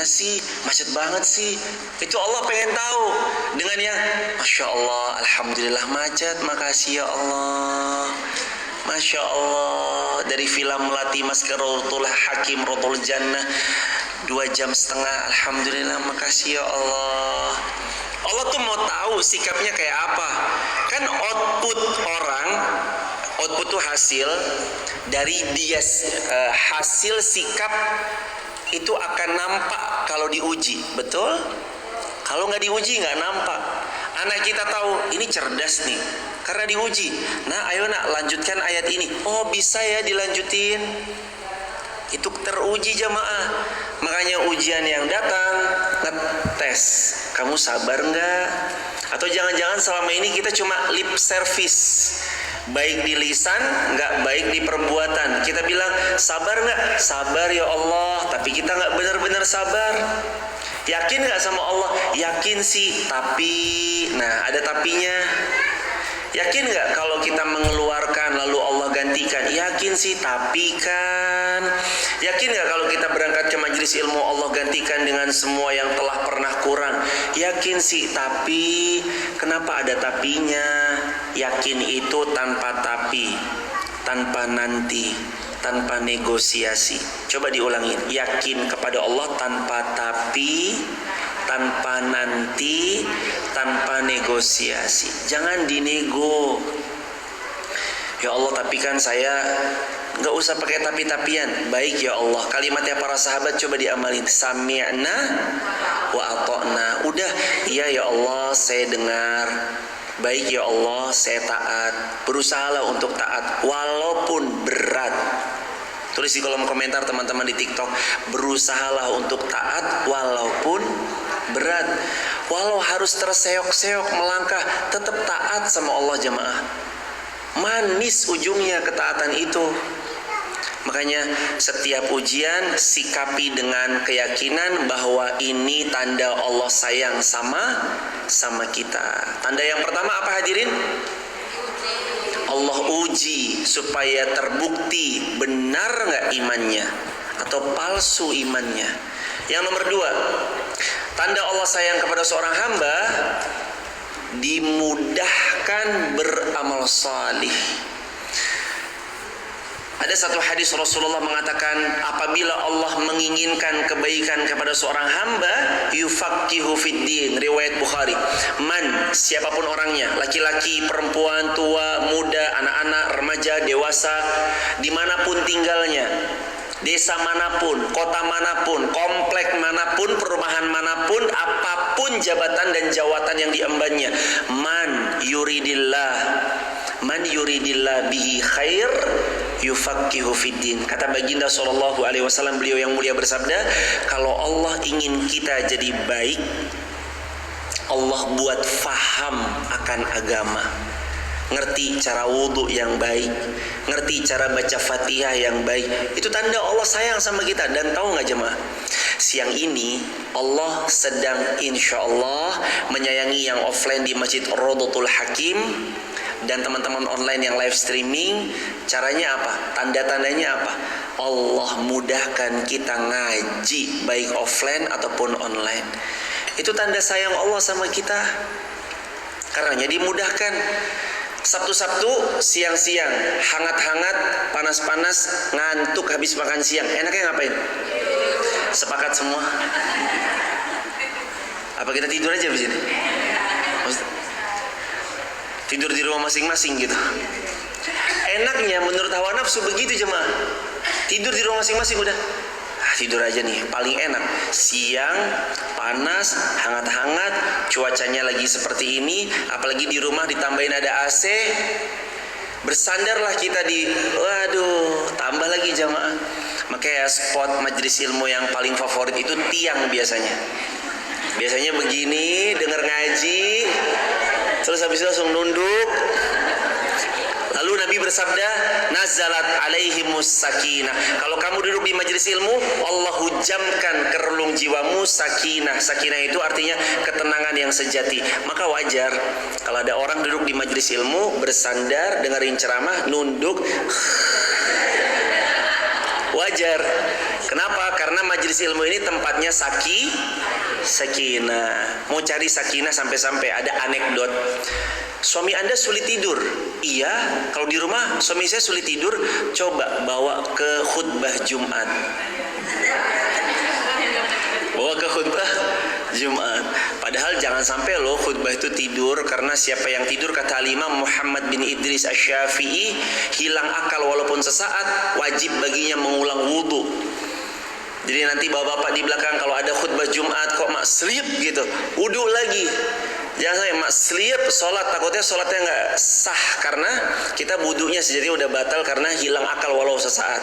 gimana sih? Macet banget sih. Itu Allah pengen tahu. Dengan yang Masya Allah, Alhamdulillah macet, makasih ya Allah. Masya Allah. Dari film Melati Maskaratul Hakim Rotul Jannah 2,5 jam, Alhamdulillah, makasih ya Allah. Allah tuh mau tahu sikapnya kayak apa. Kan output tuh hasil dari dia, hasil sikap itu akan nampak kalau diuji, betul? Kalau nggak diuji nggak nampak. Anak kita tahu ini cerdas nih karena diuji. Nah, ayo nak, lanjutkan ayat ini. Oh, bisa ya dilanjutin. Itu teruji jamaah. Makanya ujian yang datang ngetes, kamu sabar nggak? Atau jangan-jangan selama ini kita cuma lip service, baik di lisan, nggak baik di perbuatan. Kita bilang sabar nggak? Sabar ya Allah, tapi kita nggak benar-benar sabar. Yakin nggak sama Allah? Yakin sih, tapi, nah ada tapinya. Yakin nggak kalau kita mengeluarkan lalu Allah gantikan? Yakin sih, tapi kan. Yakin nggak kalau kita berangkat ke majelis ilmu Allah gantikan dengan semua yang telah pernah kurang? Yakin sih, tapi. Kenapa ada tapinya? Yakin itu tanpa tapi, tanpa nanti, tanpa negosiasi. Coba diulangin. Yakin kepada Allah tanpa tapi, tanpa nanti, tanpa negosiasi. Jangan dinego. Ya Allah, tapi kan saya nggak usah pakai tapi-tapian. Baik ya Allah. Kalimatnya para sahabat coba diamalin. Sami'na wa ata'na. Udah, iya ya Allah, saya dengar. Baik ya Allah, saya taat. Berusahalah untuk taat walaupun berat. Tulis di kolom komentar teman-teman di TikTok, berusahalah untuk taat walaupun berat. Walau harus terseok-seok melangkah, tetap taat sama Allah jemaah. Manis ujungnya ketaatan itu. Makanya setiap ujian sikapi dengan keyakinan bahwa ini tanda Allah sayang sama kita. Tanda yang pertama apa hadirin? Allah uji supaya terbukti benar nggak imannya atau palsu imannya. Yang nomor 2, tanda Allah sayang kepada seorang hamba, dimudahkan beramal salih. Ada satu hadis Rasulullah mengatakan, apabila Allah menginginkan kebaikan kepada seorang hamba, yufaqihu fiddin. Riwayat Bukhari. Man, siapapun orangnya, laki-laki, perempuan, tua, muda, anak-anak, remaja, dewasa, dimanapun tinggalnya, desa manapun, kota manapun, komplek manapun, perumahan manapun, apapun jabatan dan jawatan yang diembannya, man yuridillah bihi khair yufaqihu fiddin. Kata baginda sallallahu alaihi wasallam, beliau yang mulia bersabda, kalau Allah ingin kita jadi baik, Allah buat faham akan agama. Ngerti cara wudhu yang baik, ngerti cara baca Fatihah yang baik. Itu tanda Allah sayang sama kita. Dan tahu nggak jemaah, siang ini Allah sedang insya Allah menyayangi yang offline di Masjid Rodotul Hakim dan teman-teman online yang live streaming. Caranya apa? Tanda-tandanya apa? Allah mudahkan kita ngaji baik offline ataupun online. Itu tanda sayang Allah sama kita. Karenanya dimudahkan. Sabtu-Sabtu siang-siang, hangat-hangat, panas-panas, ngantuk habis makan siang. Enaknya ngapain? Sepakat semua? Apa kita tidur aja di sini? Tidur di rumah masing-masing gitu. Enaknya menurut hawa nafsu begitu jemaah. Tidur di rumah masing-masing udah. Tidur aja nih, paling enak. Siang, panas, hangat-hangat, cuacanya lagi seperti ini, apalagi di rumah ditambahin ada AC. Bersandarlah kita di, waduh, tambah lagi jamaah. Makanya spot majelis ilmu yang paling favorit itu tiang biasanya. Biasanya begini, denger ngaji, terus habis itu langsung nunduk. Lalu Nabi bersabda, nazalat alaihimus sakinah. Kalau kamu duduk di majelis ilmu, Allah hujamkan ke relung jiwamu sakinah. Sakinah itu artinya ketenangan yang sejati. Maka wajar kalau ada orang duduk di majelis ilmu, bersandar, dengerin ceramah, nunduk. Wajar. Kenapa? Karena majelis ilmu ini tempatnya sakinah. Mau cari sakinah sampai-sampai ada anekdot. Suami Anda sulit tidur. Iya, kalau di rumah suami saya sulit tidur, coba bawa ke khutbah Jumat. Bawa ke khutbah Jumat. Padahal jangan sampai loh khutbah itu tidur, karena siapa yang tidur kata Imam Muhammad bin Idris Asy-Syafi'i hilang akal walaupun sesaat, wajib baginya mengulang wudu. Jadi nanti bapak-bapak di belakang kalau ada khutbah Jumat kok mak sleep gitu, wudu lagi. Jangan sampai mak sleep sholat, takutnya sholatnya nggak sah karena kita wudunya sejatinya udah batal karena hilang akal walau sesaat.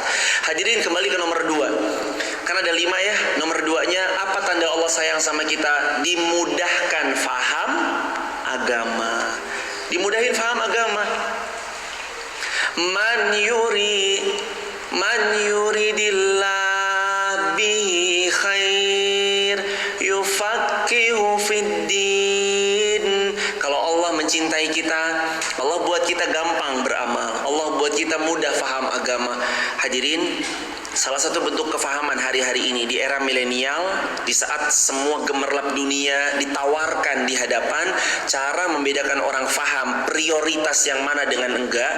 Hadirin, kembali ke nomor 2. Kan ada 5 ya. Nomor 2-nya, apa tanda Allah sayang sama kita? Dimudahkan faham agama. Dimudahin faham agama. Man yuridillah bihi khair yufaqihu fiddin. Kalau Allah mencintai kita, Allah buat kita gampang beramal, Allah buat kita mudah faham agama. Hadirin, salah satu bentuk kefahaman hari-hari ini di era milenial, di saat semua gemerlap dunia ditawarkan di hadapan, cara membedakan orang faham prioritas yang mana dengan enggak.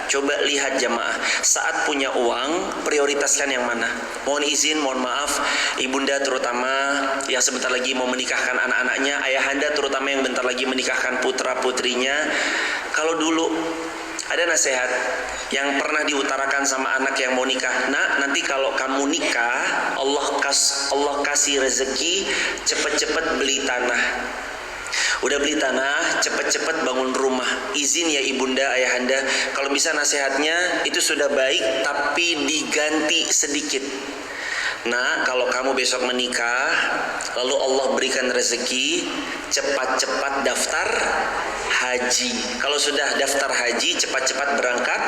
Coba lihat jamaah, saat punya uang prioritaskan yang mana? Mohon izin, mohon maaf, ibunda terutama yang sebentar lagi mau menikahkan anak-anaknya, ayahanda terutama yang bentar lagi menikahkan putra-putrinya. Kalau dulu ada nasihat yang pernah diutarakan sama anak yang mau nikah, nak, nanti kalau kamu nikah, Allah kasih rezeki, cepet-cepet beli tanah. Udah beli tanah, cepet-cepet bangun rumah. Izin ya ibunda, ayahanda, kalau bisa nasihatnya itu sudah baik, tapi diganti sedikit. Nah, kalau kamu besok menikah, lalu Allah berikan rezeki, cepat-cepat daftar haji. Kalau sudah daftar haji, cepat-cepat berangkat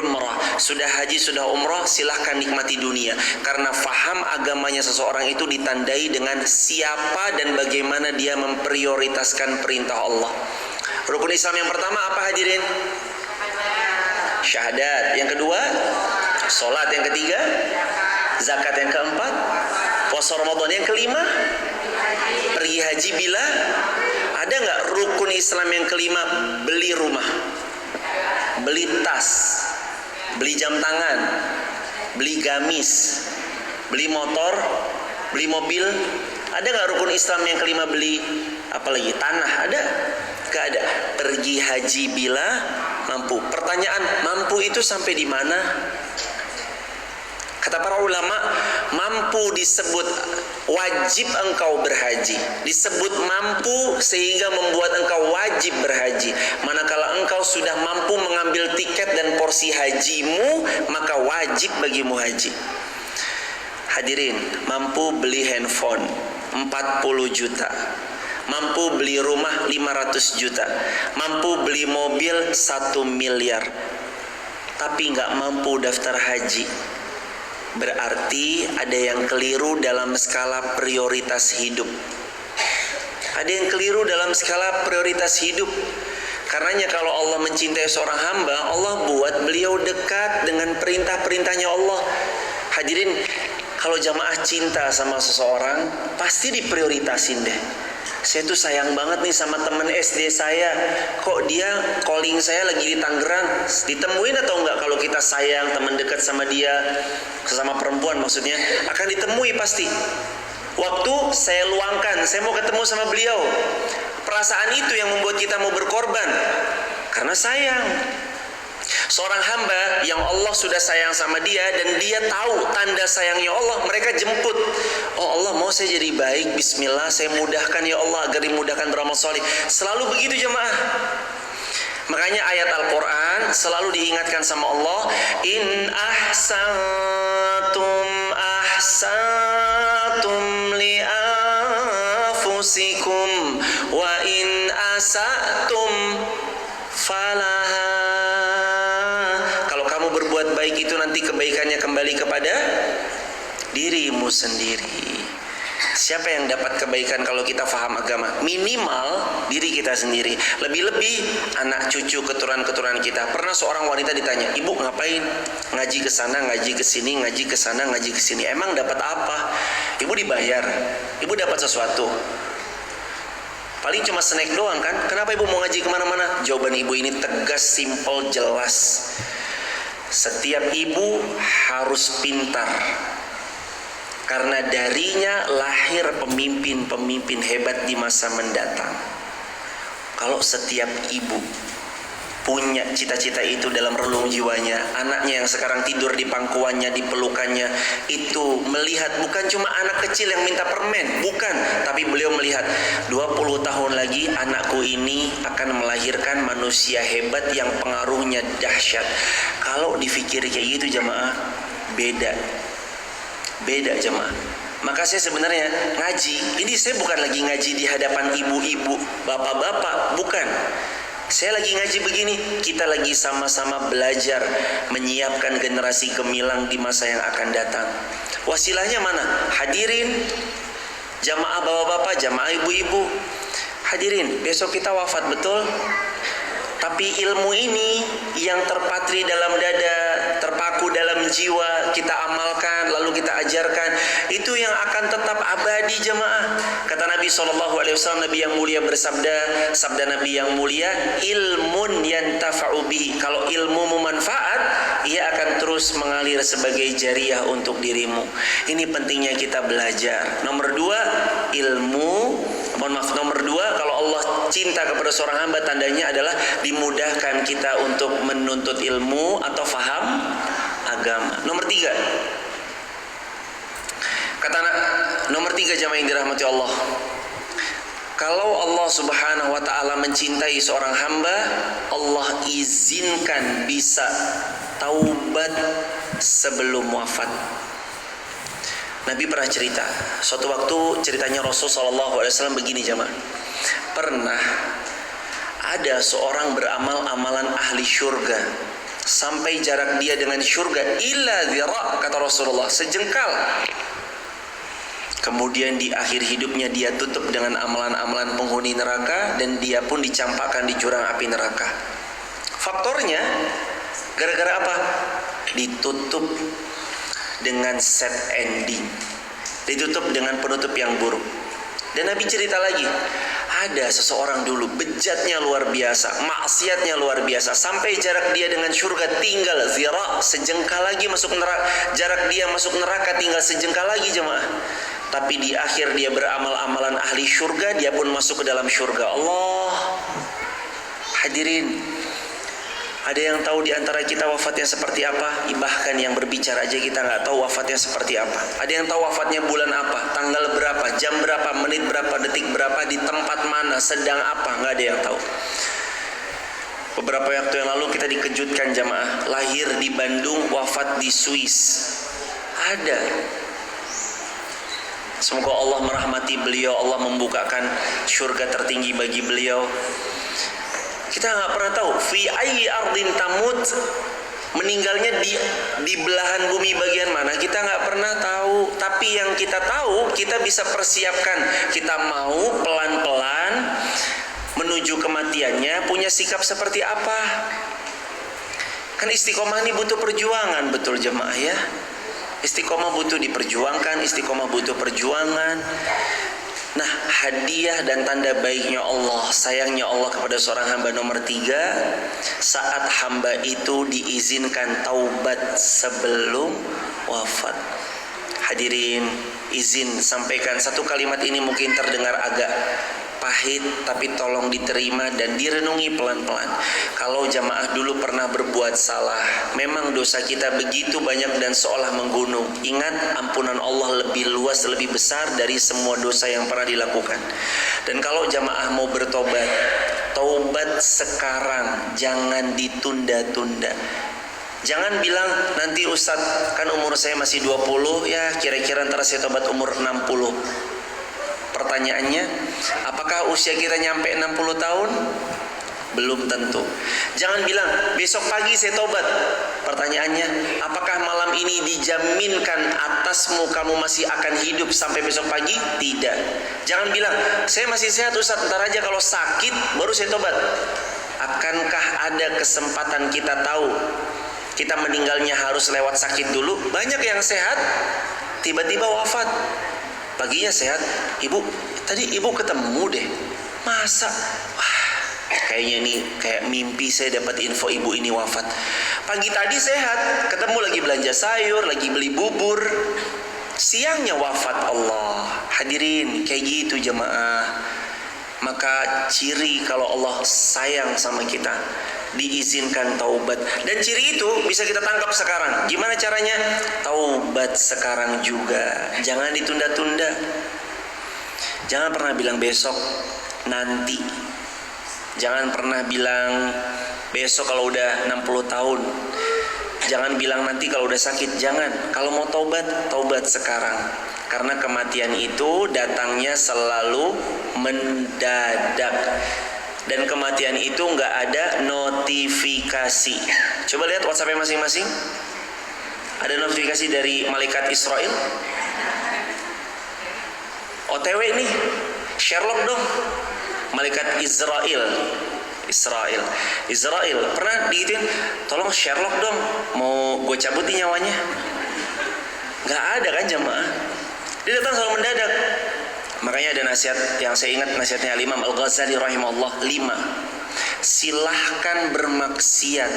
umrah. Sudah haji, sudah umrah, silahkan nikmati dunia. Karena faham agamanya seseorang itu ditandai dengan siapa dan bagaimana dia memprioritaskan perintah Allah. Rukun Islam yang pertama apa hadirin? Syahadat. Yang kedua, sholat. Yang ketiga, zakat. Yang keempat, puasa Ramadan. Yang kelima, pergi haji bila. Ada nggak rukun Islam yang kelima? Beli rumah, beli tas, beli jam tangan, beli gamis, beli motor, beli mobil. Ada nggak rukun Islam yang kelima? Beli apalagi? Tanah. Ada? Gak ada. Pergi haji bila mampu. Pertanyaan, mampu itu sampai di mana? Kata para ulama, mampu disebut wajib engkau berhaji. Disebut mampu sehingga membuat engkau wajib berhaji. Manakala engkau sudah mampu mengambil tiket dan porsi hajimu, maka wajib bagimu haji. Hadirin, mampu beli handphone 40 juta. Mampu beli rumah 500 juta. Mampu beli mobil 1 miliar. Tapi nggak mampu daftar haji. Berarti ada yang keliru dalam skala prioritas hidup. Ada yang keliru dalam skala prioritas hidup. Karenanya kalau Allah mencintai seorang hamba, Allah buat beliau dekat dengan perintah-perintahnya Allah. Hadirin, kalau jamaah cinta sama seseorang, pasti diprioritasin deh. Saya tuh sayang banget nih sama temen SD saya. Kok dia calling saya lagi di Tangerang? Ditemuin atau enggak? Kalau kita sayang, teman dekat sama dia, sesama perempuan maksudnya, akan ditemui pasti. Waktu saya luangkan, saya mau ketemu sama beliau. Perasaan itu yang membuat kita mau berkorban, karena sayang. Seorang hamba yang Allah sudah sayang sama dia dan dia tahu tanda sayangnya Allah, mereka jemput. Oh Allah, mau saya jadi baik, bismillah, saya mudahkan ya Allah agar dimudahkan beramal soleh. Selalu begitu jemaah. Makanya ayat Al-Quran selalu diingatkan sama Allah, in ahsantum ahsantum li anfusikum wa in asatum falaha. Baik itu nanti kebaikannya kembali kepada dirimu sendiri. Siapa yang dapat kebaikan kalau kita faham agama? Minimal diri kita sendiri. Lebih-lebih anak cucu keturunan-keturunan kita. Pernah seorang wanita ditanya, "Ibu ngapain? Ngaji ke sana, ngaji ke sini, ngaji ke sana, ngaji ke sini. Emang dapat apa?" Ibu dibayar. Ibu dapat sesuatu. Paling cuma snack doang kan? Kenapa ibu mau ngaji kemana-mana? Jawaban ibu ini tegas, simpel, jelas. Setiap ibu harus pintar. Karena darinya lahir pemimpin-pemimpin hebat di masa mendatang. Kalau setiap ibu punya cita-cita itu dalam relung jiwanya, anaknya yang sekarang tidur di pangkuannya, di pelukannya, itu melihat bukan cuma anak kecil yang minta permen, bukan, tapi beliau melihat 20 tahun lagi anakku ini akan melahirkan manusia hebat yang pengaruhnya dahsyat. Kalau dipikir kayak gitu jamaah, beda jemaah. Maka saya sebenarnya ngaji, ini saya bukan lagi ngaji di hadapan ibu-ibu, bapak-bapak, bukan. Saya lagi ngaji begini, kita lagi sama-sama belajar menyiapkan generasi gemilang di masa yang akan datang. Wasilahnya mana? Hadirin jamaah bapak-bapak, jamaah ibu-ibu. Hadirin, besok kita wafat, betul? Tapi ilmu ini yang terpatri dalam dada, terpaku dalam jiwa, kita amalkan, lalu kita ajarkan, itu yang akan tetap abadi jemaah. Kata Nabi SAW, Nabi yang mulia bersabda, sabda Nabi yang mulia, ilmun yantafa'u bihi. Kalau ilmu memanfaat, ia akan terus mengalir sebagai jariah untuk dirimu. Ini pentingnya kita belajar. Nomor dua, nomor dua, kalau Allah cinta kepada seorang hamba, tandanya adalah dimudahkan kita untuk menuntut ilmu atau faham agama. Nomor tiga, nomor tiga jamaah yang dirahmati Allah, kalau Allah subhanahu wa ta'ala mencintai seorang hamba, Allah izinkan bisa taubat sebelum wafat. Nabi pernah cerita, suatu waktu ceritanya Rasul SAW begini jamaah. Pernah ada seorang beramal amalan ahli syurga, sampai jarak dia dengan syurga illa dhira', kata Rasulullah, sejengkal. Kemudian di akhir hidupnya dia tutup dengan amalan-amalan penghuni neraka, dan dia pun dicampakkan di jurang api neraka. Faktornya gara-gara apa? Ditutup dengan set ending, ditutup dengan penutup yang buruk. Dan Nabi cerita lagi, ada seseorang dulu bejatnya luar biasa, maksiatnya luar biasa, sampai jarak dia dengan surga tinggal zira', sejengkal lagi masuk neraka. Jarak dia masuk neraka tinggal sejengkal lagi jemaah. Tapi di akhir dia beramal amalan ahli surga, dia pun masuk ke dalam surga Allah. Hadirin, ada yang tahu di antara kita wafatnya seperti apa? Bahkan yang berbicara aja kita nggak tahu wafatnya seperti apa. Ada yang tahu wafatnya bulan apa, tanggal berapa, jam berapa, menit berapa, detik berapa, di tempat mana, sedang apa? Nggak ada yang tahu. Beberapa waktu yang lalu kita dikejutkan jamaah, lahir di Bandung, wafat di Swiss. Ada. Semoga Allah merahmati beliau, Allah membukakan surga tertinggi bagi beliau. Kita nggak pernah tahu fi ayyi ardin tamut, meninggalnya di belahan bumi bagian mana, kita nggak pernah tahu. Tapi yang kita tahu, kita bisa persiapkan. Kita mau pelan-pelan menuju kematiannya, punya sikap seperti apa? Kan istiqomah ini butuh perjuangan, betul jemaah ya? Istiqomah butuh diperjuangkan, istiqomah butuh perjuangan. Nah, hadiah dan tanda baiknya Allah, sayangnya Allah kepada seorang hamba nomor tiga, saat hamba itu diizinkan taubat sebelum wafat. Hadirin, izin sampaikan satu kalimat ini, mungkin terdengar agak pahit, tapi tolong diterima dan direnungi pelan-pelan. Kalau jamaah dulu pernah berbuat salah, memang dosa kita begitu banyak dan seolah menggunung. Ingat, ampunan Allah lebih luas, lebih besar dari semua dosa yang pernah dilakukan. Dan kalau jamaah mau bertobat, taubat sekarang, jangan ditunda-tunda. Jangan bilang, nanti Ustadz kan umur saya masih 20, ya kira-kira ntar saya tobat umur 60. Pertanyaannya, apakah usia kita nyampe 60 tahun? Belum tentu. Jangan bilang besok pagi saya tobat. Pertanyaannya, apakah malam ini dijaminkan atasmu kamu masih akan hidup sampai besok pagi? Tidak. Jangan bilang saya masih sehat Ustaz, ntar aja kalau sakit baru saya tobat. Akankah ada kesempatan kita tahu kita meninggalnya harus lewat sakit dulu? Banyak yang sehat tiba-tiba wafat. Paginya sehat, ibu tadi ibu ketemu deh. Masa? Wah, kayaknya nih kayak mimpi saya dapat info ibu ini wafat. Pagi tadi sehat, ketemu lagi belanja sayur, lagi beli bubur. Siangnya wafat. Allah. Hadirin, kayak gitu jemaah. Maka ciri kalau Allah sayang sama kita, diizinkan taubat. Dan ciri itu bisa kita tangkap sekarang. Gimana caranya? Taubat sekarang juga. Jangan ditunda-tunda. Jangan pernah bilang besok, nanti. Jangan pernah bilang besok kalau udah 60 tahun. Jangan bilang nanti kalau udah sakit. Jangan. Kalau mau taubat, taubat sekarang. Karena kematian itu datangnya selalu mendadak. Dan kematian itu nggak ada notifikasi. Coba lihat WhatsApp-nya masing-masing. Ada notifikasi dari malaikat Israel. OTW nih, Sherlock dong. Malaikat Israel pernah digituin, tolong Sherlock dong, mau gue cabut nih nyawanya. Nggak ada kan jemaah. Dia datang selalu mendadak. Makanya ada nasihat yang saya ingat, nasihatnya Imam Al-Ghazali rahimahullah 5. Silahkan bermaksiat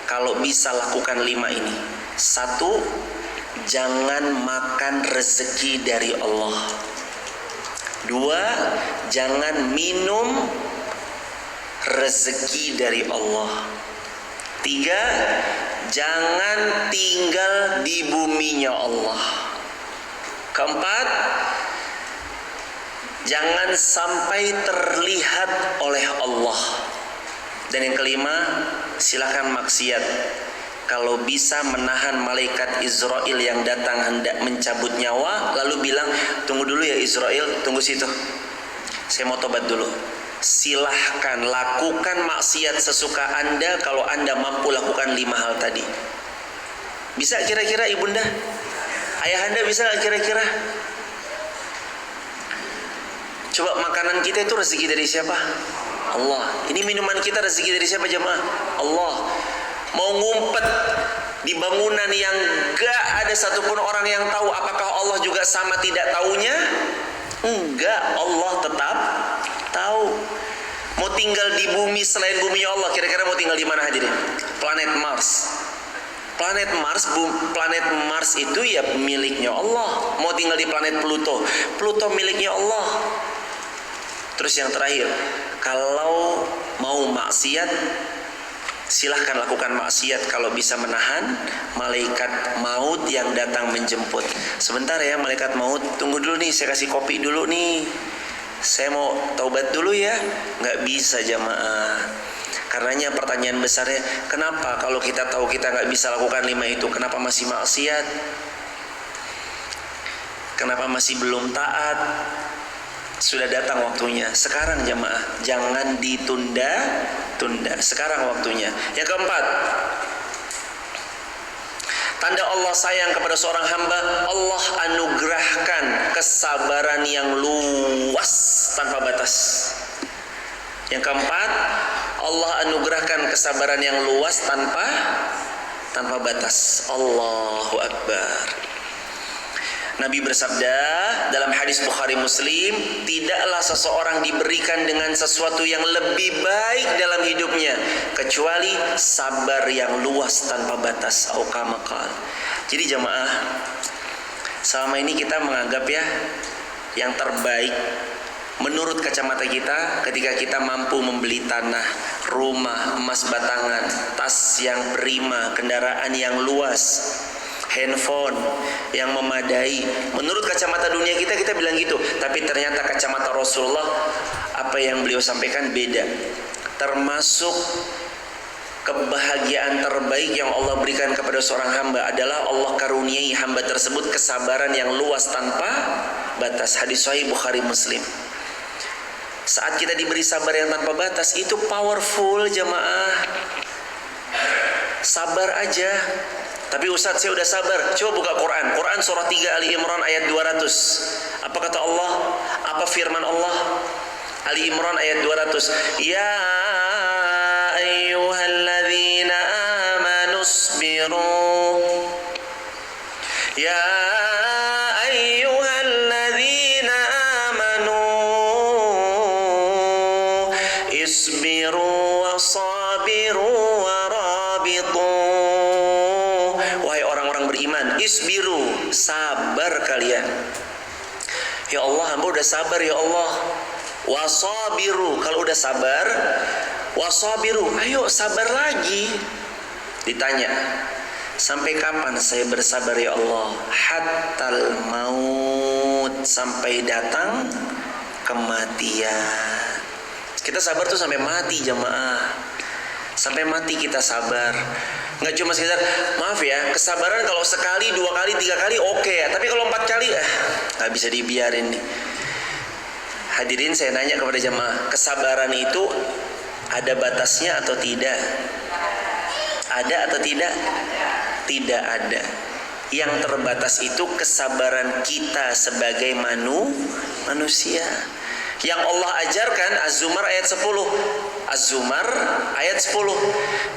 kalau bisa lakukan 5 ini. 1, jangan makan rezeki dari Allah. 2, jangan minum rezeki dari Allah. 3, jangan tinggal di buminya Allah. 4, jangan sampai terlihat oleh Allah. Dan yang kelima, silakan maksiat kalau bisa menahan malaikat Israel yang datang hendak mencabut nyawa, lalu bilang, tunggu dulu ya Israel, tunggu situ, saya mau tobat dulu. Silahkan lakukan maksiat sesuka Anda kalau Anda mampu lakukan 5 hal tadi. Bisa kira-kira ibunda? Ayahanda bisa gak kira-kira? Coba makanan kita itu rezeki dari siapa? Allah. Ini minuman kita rezeki dari siapa jemaah? Allah. Mau ngumpet di bangunan yang gak ada satupun orang yang tahu, apakah Allah juga sama tidak taunya? Enggak, Allah tetap tahu. Mau tinggal di bumi selain bumi Allah, kira-kira mau tinggal di mana hadirin? Planet Mars. Planet Mars itu ya miliknya Allah. Mau tinggal di planet Pluto, Pluto miliknya Allah. Terus yang terakhir, kalau mau maksiat, silahkan lakukan maksiat kalau bisa menahan malaikat maut yang datang menjemput. Sebentar ya malaikat maut, tunggu dulu nih, saya kasih kopi dulu nih, saya mau taubat dulu ya. Nggak bisa jamaah. Karenanya pertanyaan besarnya, kenapa kalau kita tahu kita nggak bisa lakukan 5 itu, kenapa masih maksiat? Kenapa masih belum taat? Sudah datang waktunya. Sekarang jamaah, jangan ditunda-tunda. Sekarang waktunya. Yang keempat, tanda Allah sayang kepada seorang hamba, Allah anugerahkan kesabaran yang luas tanpa batas. Yang keempat, Allah anugerahkan kesabaran yang luas tanpa batas. Allahu Akbar. Nabi bersabda dalam hadis Bukhari Muslim, tidaklah seseorang diberikan dengan sesuatu yang lebih baik dalam hidupnya kecuali sabar yang luas tanpa batas. Au kama qala. Jadi jamaah, selama ini kita menganggap ya yang terbaik menurut kacamata kita ketika kita mampu membeli tanah, rumah, emas batangan, tas yang prima, kendaraan yang luas, handphone yang memadai. Menurut kacamata dunia kita bilang gitu. Tapi ternyata kacamata Rasulullah, apa yang beliau sampaikan beda. Termasuk kebahagiaan terbaik yang Allah berikan kepada seorang hamba adalah Allah karuniai hamba tersebut kesabaran yang luas tanpa batas. Hadis sahih Bukhari Muslim. Saat kita diberi sabar yang tanpa batas, itu powerful jamaah. Sabar aja. Tapi Ustadz, saya udah sabar. Coba buka Quran. Quran surah 3 Ali Imran ayat 200. Apa kata Allah? Apa firman Allah? Ali Imran ayat 200. Ya ayyuhalladzina amanu isbiru. Ya ayyuhalladzina amanu isbiru wa sabiru wa rabitu. Wahai orang-orang beriman, isbiru, sabar kalian. Ya Allah, hamba udah sabar ya Allah. Wasabiru, kalau udah sabar, wasabiru, ayo sabar lagi. Ditanya, sampai kapan saya bersabar ya Allah? Hattal maut, sampai datang kematian. Kita sabar tuh sampai mati jamaah. Sampai mati kita sabar. Nggak cuma sekedar, maaf ya, kesabaran kalau sekali, 2 kali, 3 kali oke ya. Tapi kalau 4 kali, nggak bisa dibiarin nih. Hadirin, saya nanya kepada jamaah, kesabaran itu ada batasnya atau tidak? Ada atau tidak? Tidak ada. Yang terbatas itu kesabaran kita sebagai manusia. Yang Allah ajarkan, Az-Zumar ayat 10. Az-Zumar ayat 10.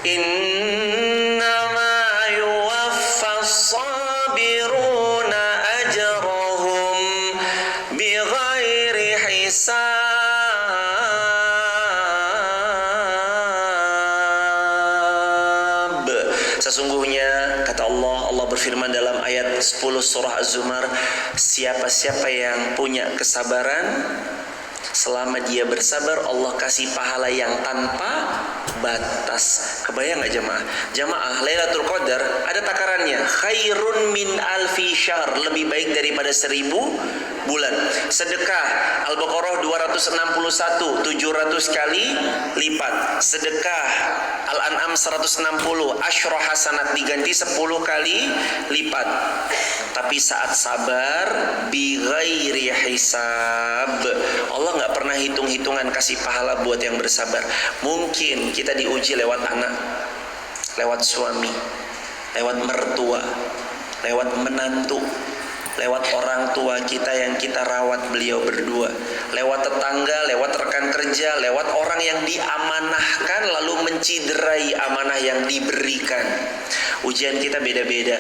Innama yuwaffas sabiruna ajrahum bighairi hisab. Sesungguhnya kata Allah, Allah berfirman dalam ayat 10 surah Az-Zumar, siapa-siapa yang punya kesabaran, selama dia bersabar, Allah kasih pahala yang tanpa batas. Kebayang gak jamaah? Jamaah, Lailatul Qadar ada takarannya, khairun min alfi syahr, lebih baik daripada 1000 bulan. Sedekah Al-Baqarah 261, 700 kali lipat. Sedekah Al-An'am 160, asyra hasanat, diganti 10 kali lipat. Tapi saat sabar, bi ghairi hisab, Allah nggak pernah hitung-hitungan kasih pahala buat yang bersabar. Mungkin kita diuji lewat anak, lewat suami, lewat mertua, lewat menantu, lewat orang tua kita yang kita rawat beliau berdua, lewat tetangga, lewat rekan kerja, lewat orang yang diamanahkan lalu menciderai amanah yang diberikan. Ujian kita beda-beda.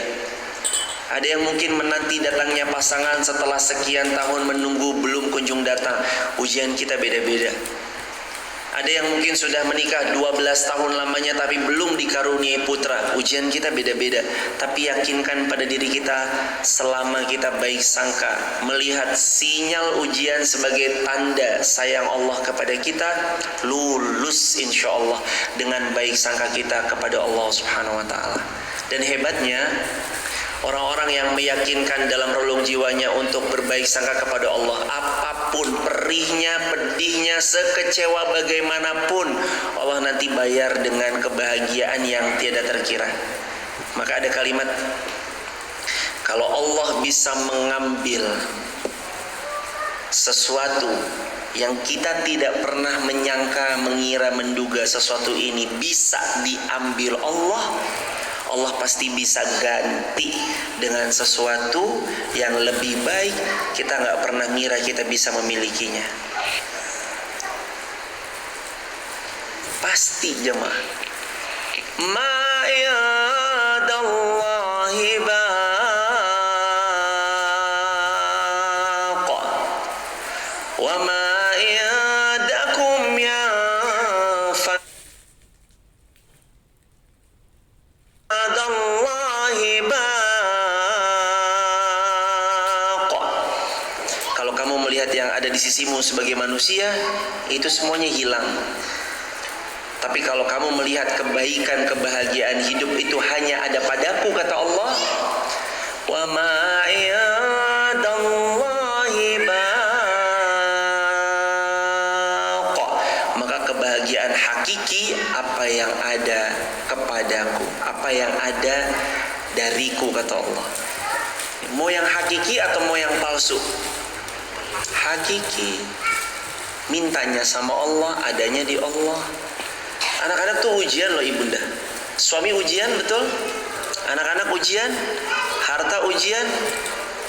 Ada yang mungkin menanti datangnya pasangan setelah sekian tahun menunggu belum kunjung datang. Ujian kita beda-beda. Ada yang mungkin sudah menikah 12 tahun lamanya tapi belum dikaruniai putra. Ujian kita beda-beda. Tapi yakinkan pada diri kita, selama kita baik sangka, melihat sinyal ujian sebagai tanda sayang Allah kepada kita, lulus insya Allah dengan baik sangka kita kepada Allah Subhanahu wa ta'ala. Dan hebatnya, orang-orang yang meyakinkan dalam relung jiwanya untuk berbaik sangka kepada Allah, apapun perihnya, pedihnya, sekecewa bagaimanapun, Allah nanti bayar dengan kebahagiaan yang tiada terkira. Maka ada kalimat, kalau Allah bisa mengambil sesuatu yang kita tidak pernah menyangka, mengira, menduga sesuatu ini bisa diambil Allah, Allah pasti bisa ganti dengan sesuatu yang lebih baik. Kita nggak pernah ngira kita bisa memilikinya. Pasti jemaah. Ma yadallahi baqa wa ma yadakum yanfa. Kalau kamu melihat yang ada di sisimu sebagai manusia, itu semuanya hilang. Tapi kalau kamu melihat kebaikan, kebahagiaan hidup itu hanya ada padaku, kata Allah, wa ma yadallahi baqa, maka kebahagiaan hakiki apa yang ada kepadaku, apa yang ada dariku, kata Allah. Mau yang hakiki atau mau yang palsu? Hakiki. Mintanya sama Allah, adanya di Allah. Anak-anak tuh ujian loh ibunda. Suami ujian, betul? Anak-anak ujian, harta ujian.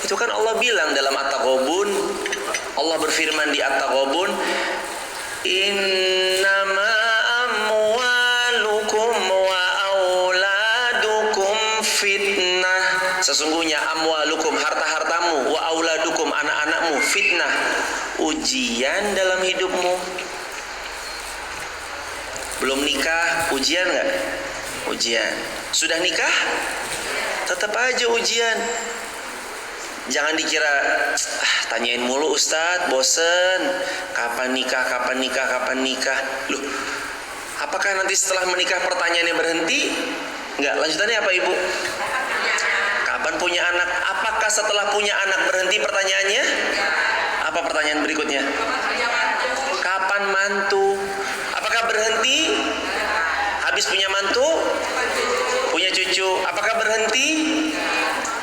Itu kan Allah bilang dalam At-Taghabun. Allah berfirman di At-Taghabun, innama amwalukum wa auladukum fitnah. Sesungguhnya amwalukum, harta-hartamu, wa auladukum, anak-anakmu, fitnah, ujian dalam hidupmu. Belum nikah, ujian nggak? Ujian. Sudah nikah? Tetap aja ujian. Jangan dikira tanyain mulu Ustadz, bosen. Kapan nikah, kapan nikah, kapan nikah. Loh, apakah nanti setelah menikah pertanyaannya berhenti? Enggak, lanjutannya apa ibu? Kapan punya anak? Apakah setelah punya anak berhenti pertanyaannya? Apa pertanyaan berikutnya? Kapan mantu? Apakah berhenti? Habis punya mantu? Punya cucu? Apakah berhenti?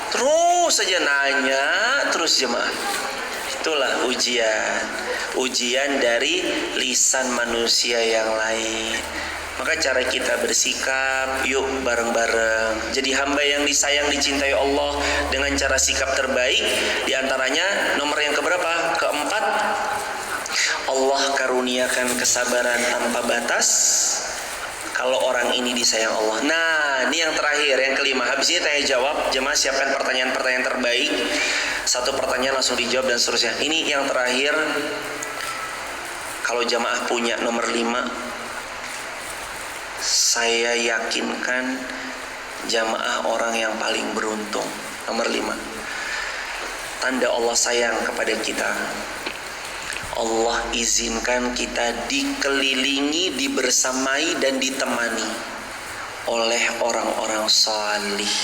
Terus saja nanya, terus jemaah. Itulah ujian. Ujian dari lisan manusia yang lain. Maka cara kita bersikap, yuk bareng-bareng. Jadi hamba yang disayang, dicintai Allah dengan cara sikap terbaik. Di antaranya nomor yang keberapa? Keempat, Allah karuniakan kesabaran tanpa batas kalau orang ini disayang Allah. Nah, ini yang terakhir, yang kelima. Habis ini tanya jawab, jemaah siapkan pertanyaan-pertanyaan terbaik. Satu pertanyaan langsung dijawab dan seterusnya. Ini yang terakhir. Kalau jemaah punya nomor 5, saya yakinkan jamaah orang yang paling beruntung. Nomor 5, tanda Allah sayang kepada kita. Allah izinkan kita dikelilingi, dibersamai dan ditemani oleh orang-orang salih.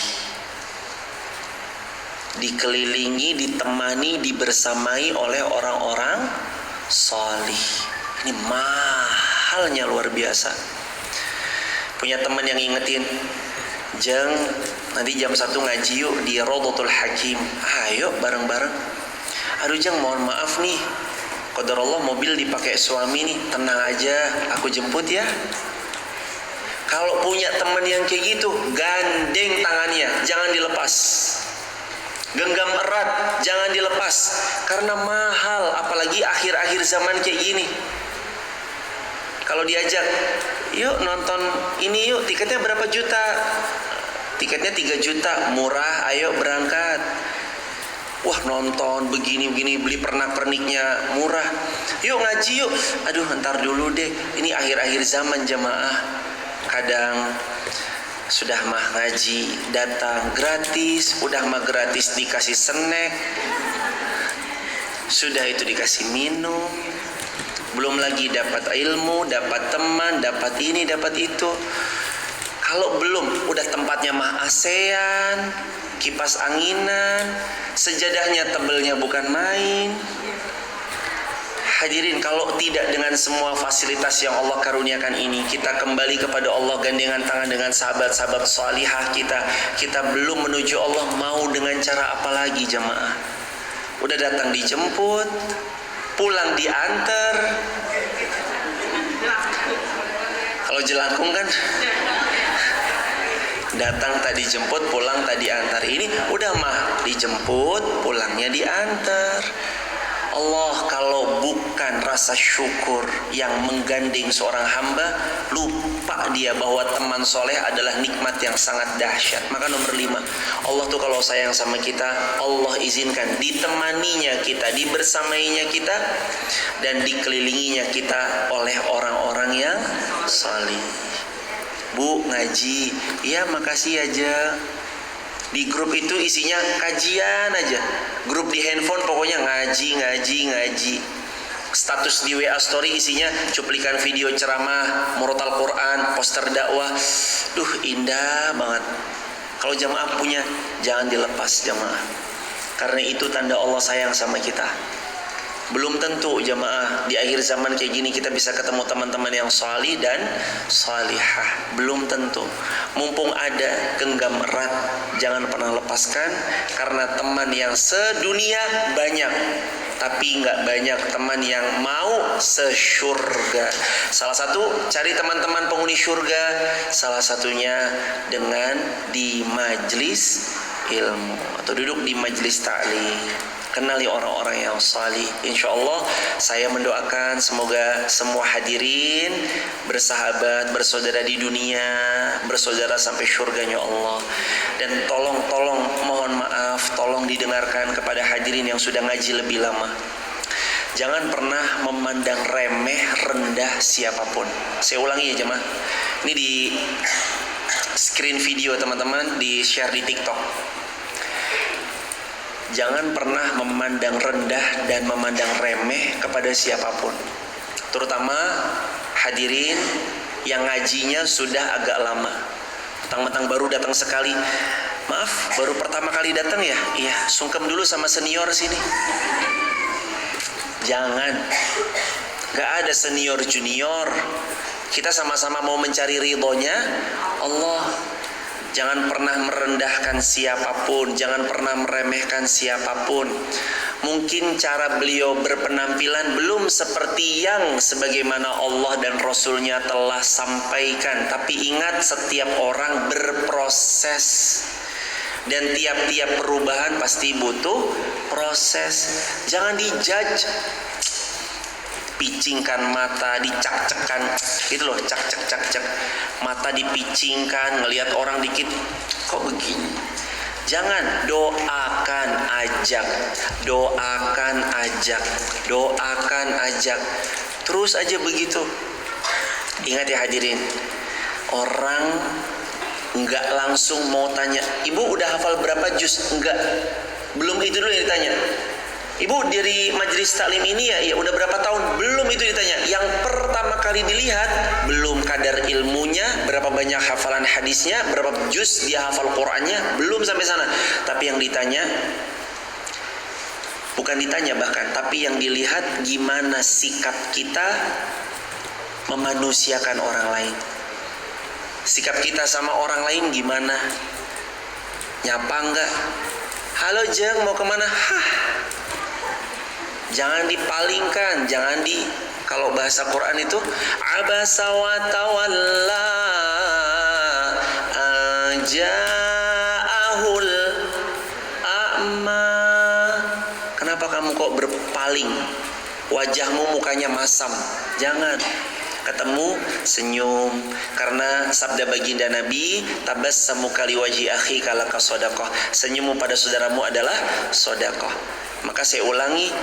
Dikelilingi, ditemani, dibersamai oleh orang-orang salih. Ini mahalnya luar biasa. Punya teman yang ingetin, Jeng, nanti jam 1 ngaji yuk di Rawdatul Hakim. Ayo bareng-bareng. Aduh Jeng, mohon maaf nih, qadarullah mobil dipakai suami nih, tenang aja, aku jemput ya. Kalau punya teman yang kayak gitu, gandeng tangannya, jangan dilepas. Genggam erat, jangan dilepas. Karena mahal, apalagi akhir-akhir zaman kayak gini. Kalau diajak, yuk nonton ini yuk, tiketnya berapa juta? Tiketnya 3 juta, murah, ayo berangkat. Wah, nonton begini-begini, beli pernak-perniknya murah. Yuk ngaji yuk. Aduh, ntar dulu deh. Ini akhir-akhir zaman jamaah. Kadang sudah mah ngaji datang gratis, udah mah gratis dikasih snack. Sudah itu dikasih minum. Belum lagi dapat ilmu, dapat teman, dapat ini, dapat itu. Kalau belum, udah tempatnya mah ASEAN, kipas anginan, sejadahnya tebelnya bukan main. Hadirin, kalau tidak dengan semua fasilitas yang Allah karuniakan ini, kita kembali kepada Allah gandengan tangan dengan sahabat-sahabat salihah kita belum menuju Allah, mau dengan cara apa lagi jamaah? Udah datang dijemput, pulang diantar. Kalau jelangkung kan datang tadi jemput, pulang tadi antar. Ini udah mah dijemput, pulangnya diantar. Allah kalau bukan rasa syukur yang menggandeng seorang hamba, lupa dia bahwa teman soleh adalah nikmat yang sangat dahsyat. Maka nomor 5, Allah tuh kalau sayang sama kita, Allah izinkan ditemaninya kita, dibersamainya kita, dan dikelilinginya kita oleh orang-orang yang salih. Bu, ngaji, ya makasih aja. Di grup itu isinya kajian aja. Grup di handphone pokoknya ngaji. Status di WA story isinya cuplikan video ceramah, murotal Quran, poster dakwah. Duh, indah banget. Kalau jamaah punya, jangan dilepas jamaah. Karena itu tanda Allah sayang sama kita. Belum tentu jamaah di akhir zaman kayak gini kita bisa ketemu teman-teman yang salih dan salihah. Belum tentu. Mumpung ada, genggam erat, jangan pernah lepaskan, karena teman yang sedunia banyak, tapi nggak banyak teman yang mau sesyurga. Salah satu, cari teman-teman penghuni syurga, salah satunya dengan di majlis ilmu atau duduk di majlis ta'lim. Kenali orang-orang yang salih. Insya Allah saya mendoakan semoga semua hadirin bersahabat, bersaudara di dunia, bersaudara sampai syurganya Allah. Dan tolong mohon maaf, tolong didengarkan kepada hadirin yang sudah ngaji lebih lama. Jangan pernah memandang remeh, rendah siapapun. Saya ulangi ya jemaah. Ini di screen video teman-teman, di share di TikTok. Jangan pernah memandang rendah dan memandang remeh kepada siapapun. Terutama hadirin yang ngajinya sudah agak lama. Mentang-mentang baru datang sekali. Maaf, baru pertama kali datang ya? Iya, sungkem dulu sama senior sini. Jangan. Gak ada senior junior. Kita sama-sama mau mencari ridhonya Allah. Jangan pernah merendahkan siapapun, jangan pernah meremehkan siapapun. Mungkin cara beliau berpenampilan belum seperti yang sebagaimana Allah dan Rasulnya telah sampaikan. Tapi ingat, setiap orang berproses. Dan tiap-tiap perubahan pasti butuh proses. Jangan dijudge. Picingkan mata, dicak-cekkan, gitu loh, cak-cek, mata dipicingkan, ngelihat orang dikit, kok begini? Jangan, doakan ajak, terus aja begitu. Ingat ya hadirin, orang nggak langsung mau tanya, ibu udah hafal berapa juz? Enggak, belum itu dulu yang ditanya. Ibu dari majelis taklim ini ya udah berapa tahun? Belum itu ditanya. Yang pertama kali dilihat belum kadar ilmunya, berapa banyak hafalan hadisnya, berapa juz dia hafal Qur'annya, belum sampai sana. Tapi yang ditanya, bukan ditanya bahkan, tapi yang dilihat gimana sikap kita memanusiakan orang lain. Sikap kita sama orang lain gimana? Nyapa enggak? Halo Jeng, mau kemana? Hah. Jangan dipalingkan, kalau bahasa Quran itu abasa wa tawalla ja'ahul a'ma. Kenapa kamu kok berpaling? Wajahmu mukanya masam. Jangan. Ketemu senyum, karena sabda baginda Nabi, tabassamu kali wajhi akhi kalaka shadaqah. Senyummu pada saudaramu adalah sedekah. Maka saya ulangi,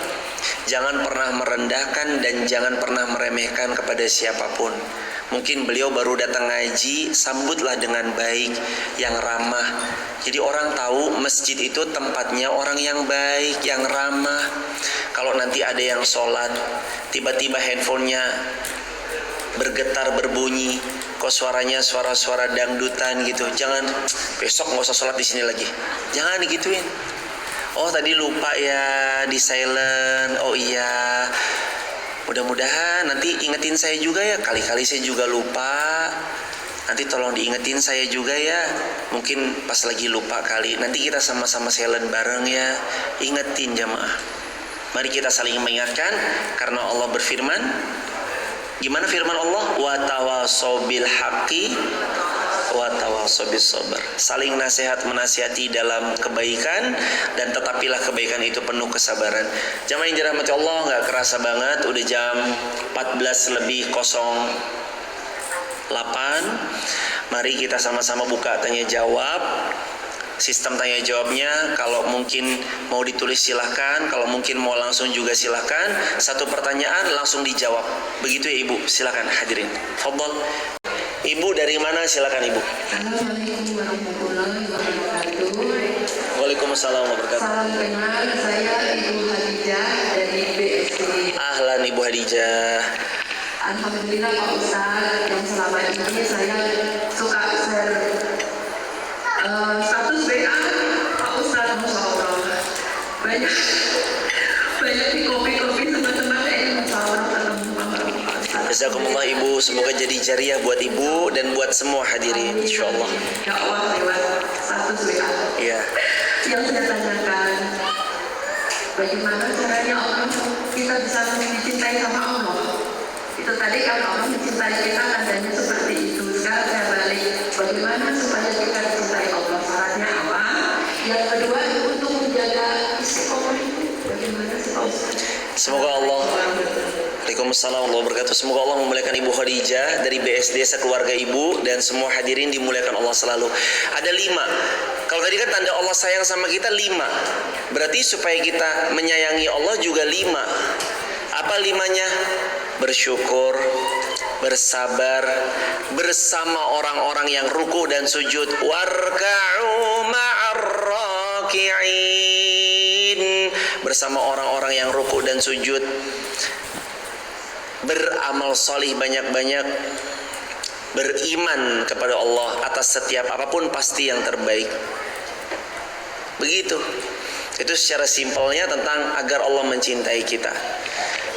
jangan pernah merendahkan dan jangan pernah meremehkan kepada siapapun. Mungkin beliau baru datang ngaji, sambutlah dengan baik, yang ramah. Jadi orang tahu masjid itu tempatnya orang yang baik, yang ramah. Kalau nanti ada yang sholat, tiba-tiba handphonenya bergetar berbunyi, kok suaranya suara-suara dangdutan gitu, jangan, besok nggak usah sholat di sini lagi. Jangan digituin. Oh tadi lupa ya di silent. Oh iya, mudah-mudahan nanti ingetin saya juga ya. Kali-kali saya juga lupa. Nanti tolong diingetin saya juga ya. Mungkin pas lagi lupa kali. Nanti kita sama-sama silent bareng ya. Ingetin jamaah. Mari kita saling mengingatkan, karena Allah berfirman. Gimana firman Allah? Wa tawassaw bil haqqi wa tawassaw bis sabr. Saling nasihat menasihati dalam kebaikan, dan tetapilah kebaikan itu penuh kesabaran. Jamaah yang dirahmati Allah, enggak kerasa banget udah jam 14:08. Mari kita sama-sama buka tanya jawab. Sistem tanya jawabnya, kalau mungkin mau ditulis silahkan, kalau mungkin mau langsung juga silahkan. Satu pertanyaan langsung dijawab. Begitu ya Ibu, silahkan hadirin. Fadhol. Ibu dari mana? Silahkan Ibu. Assalamualaikum warahmatullahi wabarakatuh. Waalaikumsalam warahmatullahi wabarakatuh. Salam kenal, saya Ibu Hadijah dari BSD. Ahlan Ibu Hadijah. Alhamdulillah Pak Ustadz, yang selama ini saya suka share status WA Pak Ustadz, Masya Allah banyak di kopi-kopi Jazakumullah Ibu, semoga jadi jariah buat Ibu dan buat semua hadirin insyaallah. Dakwah lewat status WA. Iya. Yang saya tanyakan, bagaimana caranya orang kita bisa dicintai sama Allah? Itu tadi kan Allah mencintai kita tandanya seperti itu. Sekarang saya balik, bagaimana supaya kita dicintai Allah? Syaratnya apa? Yang kedua, untuk menjaga istiqomah itu bagaimana sih Pak Ustaz? Semoga Allah, Waalaikumsalam warahmatullahi wabarakatuh. Semoga Allah memuliakan Ibu Khadijah dari BSD sekeluarga Ibu dan semua hadirin dimuliakan Allah selalu. Ada 5. Kalau tadi kan tanda Allah sayang sama kita 5. Berarti supaya kita menyayangi Allah juga 5. Apa 5-nya? Bersyukur, bersabar, bersama orang-orang yang ruku dan sujud. Warka'u ma'ar raki'in, bersama orang-orang yang ruku dan sujud. Beramal solih banyak-banyak, beriman kepada Allah atas setiap apapun pasti yang terbaik. Begitu. Itu secara simpelnya tentang agar Allah mencintai kita.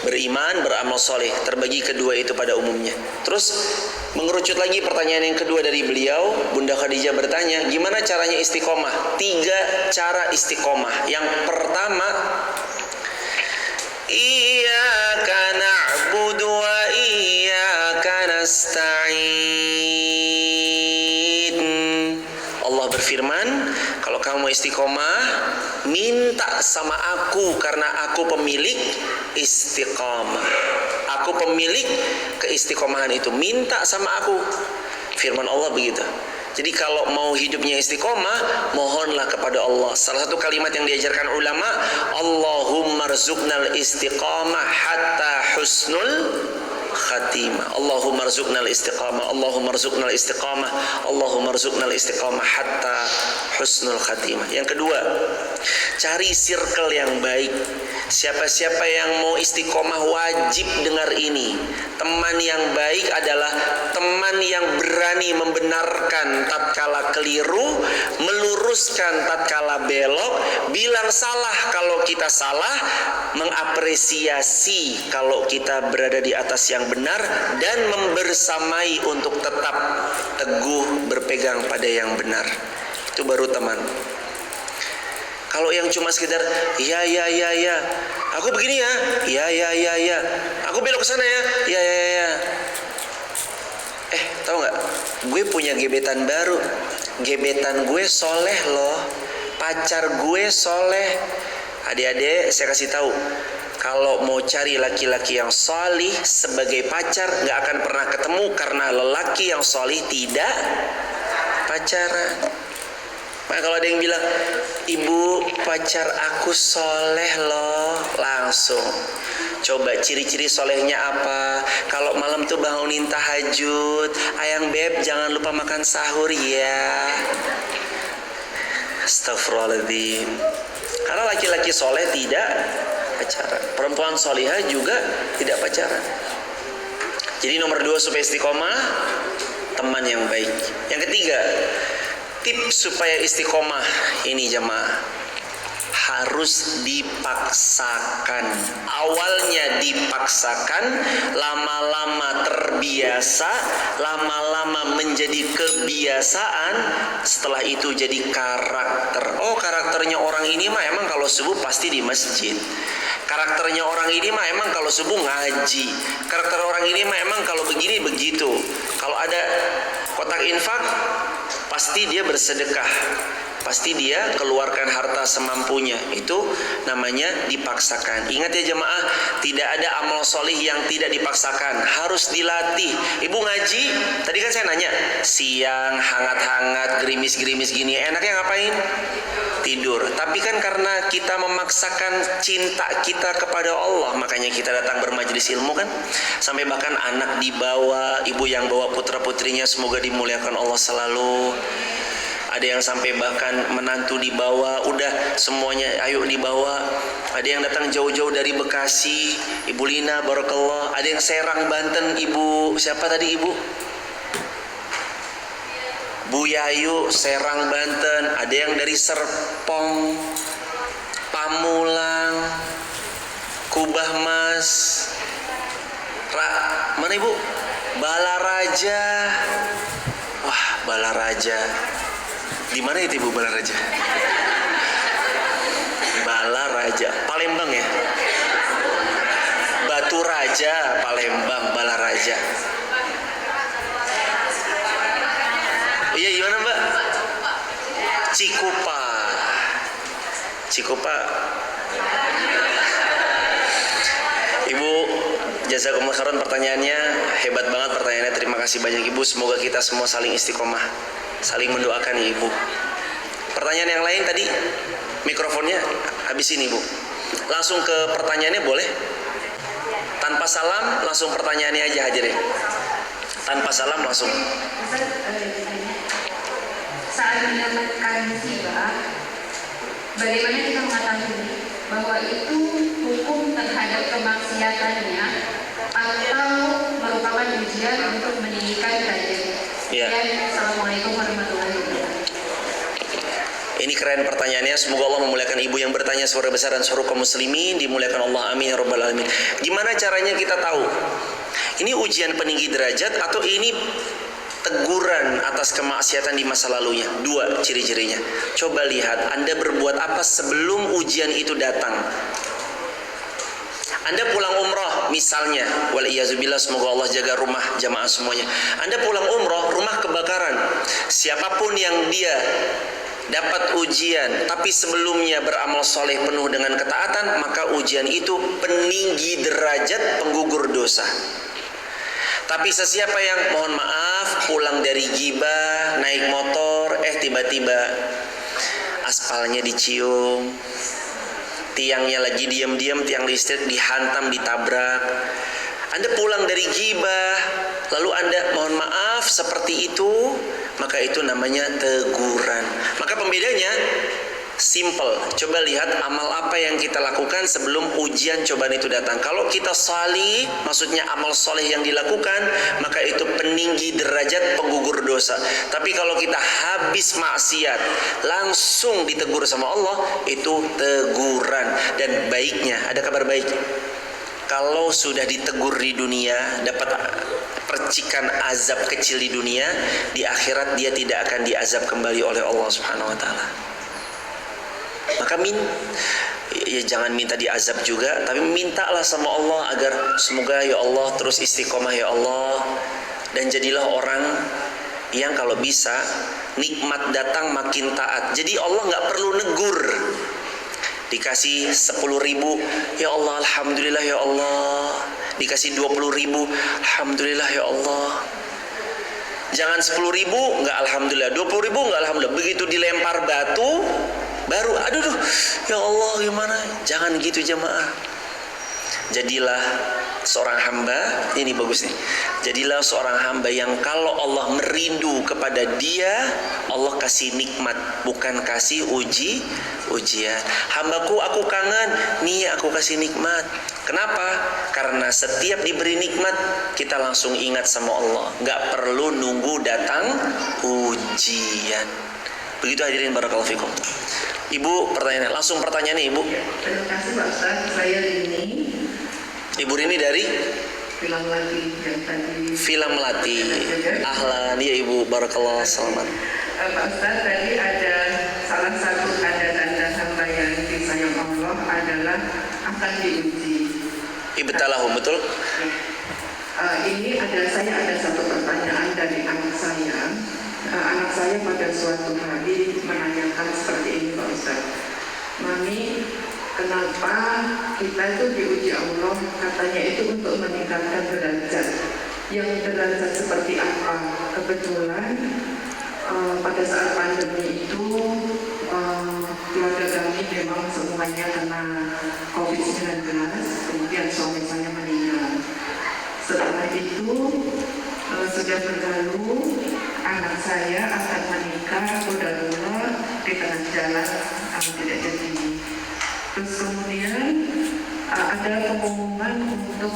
Beriman, beramal soleh, terbagi kedua itu pada umumnya. Terus mengerucut lagi pertanyaan yang kedua dari beliau, Bunda Khadijah bertanya, gimana caranya istiqomah? 3 cara istiqomah. Yang pertama, iyyaka na'budu wa iyyaka nasta'in. Allah berfirman, kalau kamu istiqomah, minta sama aku karena aku pemilik istiqomah. Aku pemilik keistiqomahan itu. Minta sama aku. Firman Allah begitu. Jadi kalau mau hidupnya istiqomah, mohonlah kepada Allah. Salah satu kalimat yang diajarkan ulama, Allahumma rzuqnal istiqamah hatta husnul khatimah. Allahumma rzuqnal istiqamah, Allahumma rzuqnal istiqamah, Allahumma rzuqnal istiqamah hatta husnul khatimah. Yang kedua, cari circle yang baik. Siapa-siapa yang mau istiqomah wajib dengar ini. Teman yang baik adalah teman yang berani membenarkan tatkala keliru, meluruskan tatkala belok, bilang salah kalau kita salah, mengapresiasi kalau kita berada di atas yang benar, dan membersamai untuk tetap teguh berpegang pada yang benar. Itu baru teman. Kalau yang cuma sekedar ya, aku begini ya, ya, aku belok ke sana ya, ya. Tahu nggak? Gue punya gebetan baru. Gebetan gue soleh loh. Pacar gue soleh. Adik-adik, saya kasih tahu. Kalau mau cari laki-laki yang solih sebagai pacar, nggak akan pernah ketemu karena lelaki yang solih tidak pacaran. Nah, kalau ada yang bilang, ibu pacar aku soleh loh, langsung coba ciri-ciri solehnya apa. Kalau malam tuh bangunin tahajud, ayang beb jangan lupa makan sahur ya. Astagfirullahaladzim. Karena laki-laki soleh tidak pacaran, perempuan solihah juga tidak pacaran. Jadi nomor 2 supaya istiqomah, teman yang baik. Yang ketiga, tips supaya istiqomah ini jemaah, harus dipaksakan. Awalnya dipaksakan, lama-lama terbiasa, lama-lama menjadi kebiasaan, setelah itu jadi karakter. Oh, karakternya orang ini mah emang kalau subuh pasti di masjid. Karakternya orang ini mah emang kalau subuh ngaji. Karakter orang ini mah emang kalau begini begitu. Kalau ada kotak infak, pasti dia bersedekah, pasti dia keluarkan harta semampunya. Itu namanya dipaksakan. Ingat ya jemaah, tidak ada amal solih yang tidak dipaksakan, harus dilatih. Ibu ngaji, tadi kan saya nanya, siang hangat-hangat, gerimis-gerimis gini, enaknya ngapain? Tidur. Tapi kan karena kita memaksakan cinta kita kepada Allah, makanya kita datang bermajelis ilmu kan. Sampai bahkan anak dibawa, ibu yang bawa putra-putrinya, semoga dimuliakan Allah selalu. Ada yang sampai bahkan menantu dibawa, udah semuanya ayo dibawa. Ada yang datang jauh-jauh dari Bekasi, Ibu Lina, barakallah. Ada yang Serang, Banten, Ibu siapa tadi Ibu? Bu Yayu, Serang, Banten. Ada yang dari Serpong, Pamulang, Kubah Mas. Mana ibu? Balaraja. Wah, Balaraja. Di mana itu ibu Balaraja? Balaraja, Palembang ya? Batu Raja, Palembang, Balaraja. Iya, gimana mbak? Cikupa. Cikupa. Ibu, jazakumullah khairan, pertanyaannya hebat banget pertanyaannya. Terima kasih banyak ibu. Semoga kita semua saling istiqomah, saling mendoakan ya ibu. Pertanyaan yang lain tadi, mikrofonnya habis ini ibu. Langsung ke pertanyaannya boleh? Tanpa salam, langsung pertanyaannya aja hadirin. Tanpa salam langsung. Saat mendapatkan musibah, bagaimana kita mengetahui bahwa itu hukum terhadap kemaksiatannya atau merupakan ujian untuk meninggikan derajat? Ya. Assalamualaikum warahmatullahi wabarakatuh. Ini keren pertanyaannya. Semoga Allah memuliakan ibu yang bertanya, suara besar dan suara kaum muslimin dimuliakan Allah, amin ya rabbal alamin. Gimana caranya kita tahu ini ujian peninggi derajat atau ini teguran atas kemaksiatan di masa lalunya? Dua ciri-cirinya. Coba lihat Anda berbuat apa sebelum ujian itu datang. Anda pulang umroh misalnya, waliyazubillah, semoga Allah jaga rumah jamaah semuanya. Anda pulang umroh, rumah kebakaran. Siapapun yang dia dapat ujian tapi sebelumnya beramal soleh penuh dengan ketaatan, maka ujian itu peninggi derajat, penggugur dosa. Tapi sesiapa yang, mohon maaf, pulang dari gibah, naik motor, tiba-tiba aspalnya dicium, tiangnya lagi diam-diam, tiang listrik dihantam, ditabrak. Anda pulang dari gibah, lalu Anda, mohon maaf, seperti itu, maka itu namanya teguran. Maka pembedanya simple. Coba lihat amal apa yang kita lakukan sebelum ujian cobaan itu datang. Kalau kita salih, maksudnya amal soleh yang dilakukan, maka itu peninggi derajat, penggugur dosa. Tapi kalau kita habis maksiat, langsung ditegur sama Allah, itu teguran. Dan baiknya, ada kabar baik, kalau sudah ditegur di dunia, dapat percikan azab kecil di dunia, di akhirat dia tidak akan diazab kembali oleh Allah Subhanahu wa taala. Maka ya jangan minta diazab juga, tapi mintalah sama Allah agar semoga ya Allah terus istiqomah ya Allah, dan jadilah orang yang kalau bisa nikmat datang makin taat. Jadi Allah nggak perlu negur. Dikasih 10.000, ya Allah alhamdulillah ya Allah. Dikasih 20.000, alhamdulillah ya Allah. Jangan 10.000 nggak alhamdulillah, 20.000 nggak alhamdulillah. Begitu dilempar batu baru aduh ya Allah gimana. Jangan gitu jemaah. Jadilah seorang hamba, ini bagus nih. Jadilah seorang hamba yang kalau Allah merindu kepada dia, Allah kasih nikmat, bukan kasih ujian. Hambaku aku kangen, nih aku kasih nikmat. Kenapa? Karena setiap diberi nikmat kita langsung ingat sama Allah, nggak perlu nunggu datang ujian. Begitu hadirin barakallahu fikum. Ibu pertanyaan, langsung pertanyaannya ibu. Terima kasih Pak Ustaz, saya Rini. Ibu Rini dari Film Melati yang tadi. Film Melati. Ahlan, ya ibu, barakallah, selamat. Pak Ustaz, tadi ada salah satu tanda-tanda hamba yang disayang Allah adalah akan diuji. Ibtalahum, betul? Ini saya ada satu pertanyaan dari anak saya. Anak saya pada suatu hari menanyakan seperti ini Pak Ustaz. Mami, kenapa kita itu diuji Allah? Katanya itu untuk meningkatkan derajat. Yang derajat seperti apa? Kebetulan pada saat pandemi itu keluarga kami memang semuanya kena COVID-19, kemudian suami saya meninggal. Setelah itu sudah berlalu, anak saya akan menikah, qadarullah di tengah jalan tidak jadi. Terus kemudian ada pengumuman untuk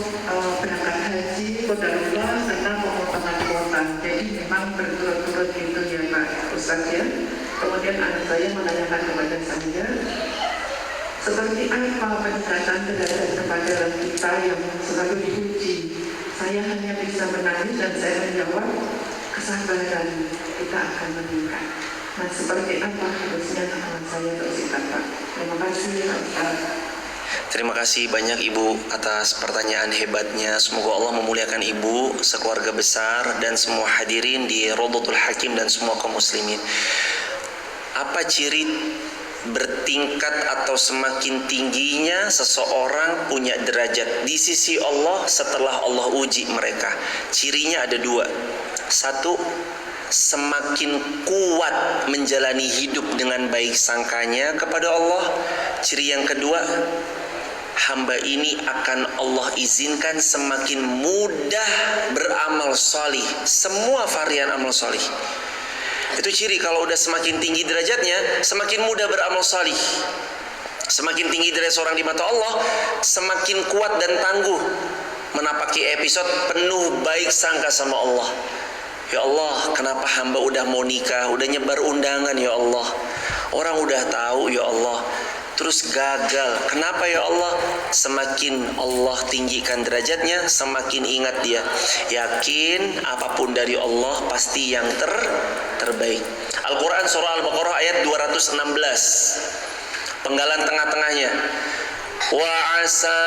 berangkat haji, qadarullah, serta pemotongan kuota. Jadi memang berturut-turut gitu ya Pak Ustaz ya. Kemudian anak saya menanyakan kepada saya, seperti apa peningkatan derajat kepada kita yang selalu diuji. Saya hanya bisa menangis dan saya menjawab, kesabaran kita akan meningkat. Nah, seperti apa harusnya teman saya bersikap, Pak? Terima kasih, Pak Ustaz. Terima kasih banyak Ibu atas pertanyaan hebatnya. Semoga Allah memuliakan Ibu, sekeluarga besar, dan semua hadirin di Rodotul Hakim dan semua kaum muslimin. Apa ciri bertingkat atau semakin tingginya seseorang punya derajat di sisi Allah setelah Allah uji mereka? Cirinya ada dua. Satu, semakin kuat menjalani hidup dengan baik sangkanya kepada Allah. Ciri yang kedua, hamba ini akan Allah izinkan semakin mudah beramal solih, semua varian amal solih. Itu ciri kalau udah semakin tinggi derajatnya, semakin mudah beramal solih. Semakin tinggi derajat seorang di mata Allah, semakin kuat dan tangguh menapaki episode penuh baik sangka sama Allah. Ya Allah, kenapa hamba udah mau nikah, udah nyebar undangan ya Allah, orang udah tahu ya Allah, terus gagal. Kenapa ya Allah? Semakin Allah tinggikan derajatnya, semakin ingat dia. Yakin apapun dari Allah pasti yang terbaik. Al-Quran surah Al-Baqarah ayat 216. Penggalan tengah-tengahnya. Wa asa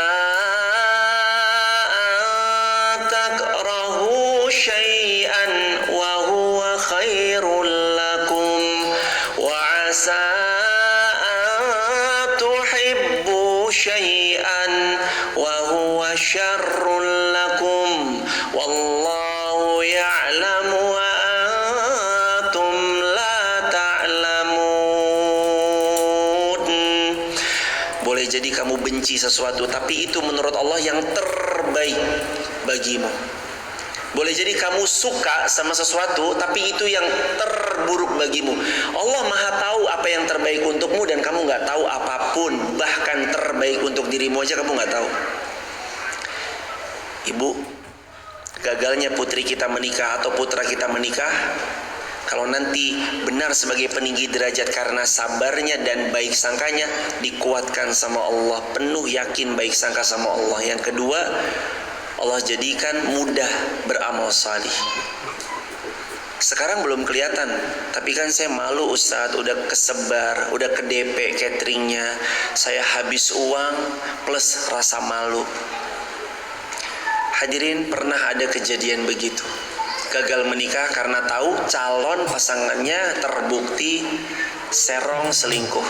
takrahu syai'an wa huwa khairul lakum wa asa syai'an wa huwa syarrul lakum wallahu ya'lamu wa antum la ta'lamun. Boleh jadi kamu benci sesuatu, tapi itu menurut Allah yang terbaik bagimu. Boleh jadi kamu suka sama sesuatu, tapi itu yang terburuk bagimu. Allah Maha tahu apa yang terbaik untukmu, dan kamu nggak tahu apapun. Bahkan terbaik untuk dirimu aja kamu nggak tahu. Ibu, gagalnya putri kita menikah atau putra kita menikah, kalau nanti benar sebagai peninggi derajat karena sabarnya dan baik sangkanya, dikuatkan sama Allah, penuh yakin baik sangka sama Allah. Yang kedua, Allah jadikan mudah beramal salih. Sekarang belum kelihatan, tapi kan saya malu Ustadz, udah kesebar, udah ke DP cateringnya, saya habis uang plus rasa malu. Hadirin, pernah ada kejadian begitu, gagal menikah karena tahu calon pasangannya terbukti serong selingkuh,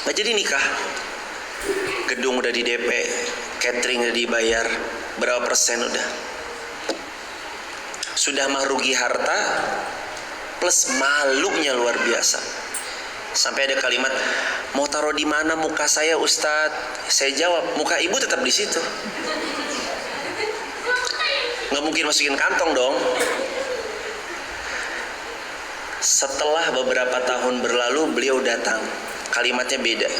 nggak jadi nikah. Gedung udah di DP, catering udah dibayar, berapa persen udah? Sudah mah rugi harta plus malunya luar biasa. Sampai ada kalimat, mau taruh di mana muka saya Ustadz? Saya jawab, muka ibu tetap di situ. Nggak mungkin masukin kantong dong. Setelah beberapa tahun berlalu, beliau datang. Kalimatnya beda.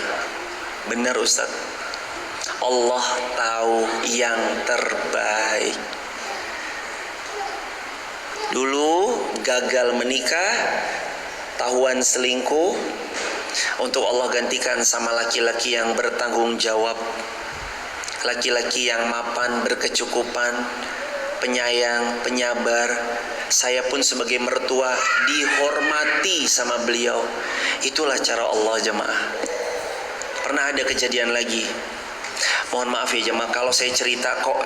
Benar Ustadz, Allah tahu yang terbaik. Dulu gagal menikah, tahuan selingkuh, untuk Allah gantikan sama laki-laki yang bertanggung jawab, laki-laki yang mapan, berkecukupan, penyayang, penyabar. Saya pun sebagai mertua dihormati sama beliau. Itulah cara Allah jemaah. Pernah ada kejadian lagi, mohon maaf ya jemaah kalau saya cerita kok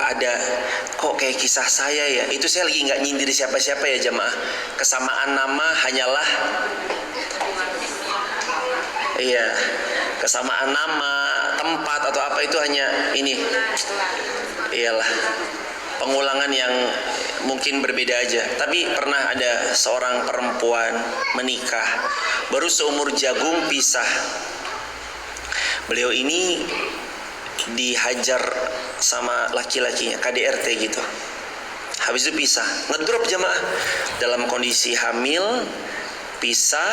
kayak kisah saya ya, itu saya lagi nggak nyindir siapa-siapa ya jemaah. Kesamaan nama hanyalah kesamaan nama, tempat atau apa itu hanya ini, iyalah pengulangan yang mungkin berbeda aja. Tapi pernah ada seorang perempuan menikah, baru seumur jagung pisah. Beliau ini dihajar sama laki-lakinya, KDRT gitu. Habis itu pisah, ngedrop jamaah. Dalam kondisi hamil, pisah,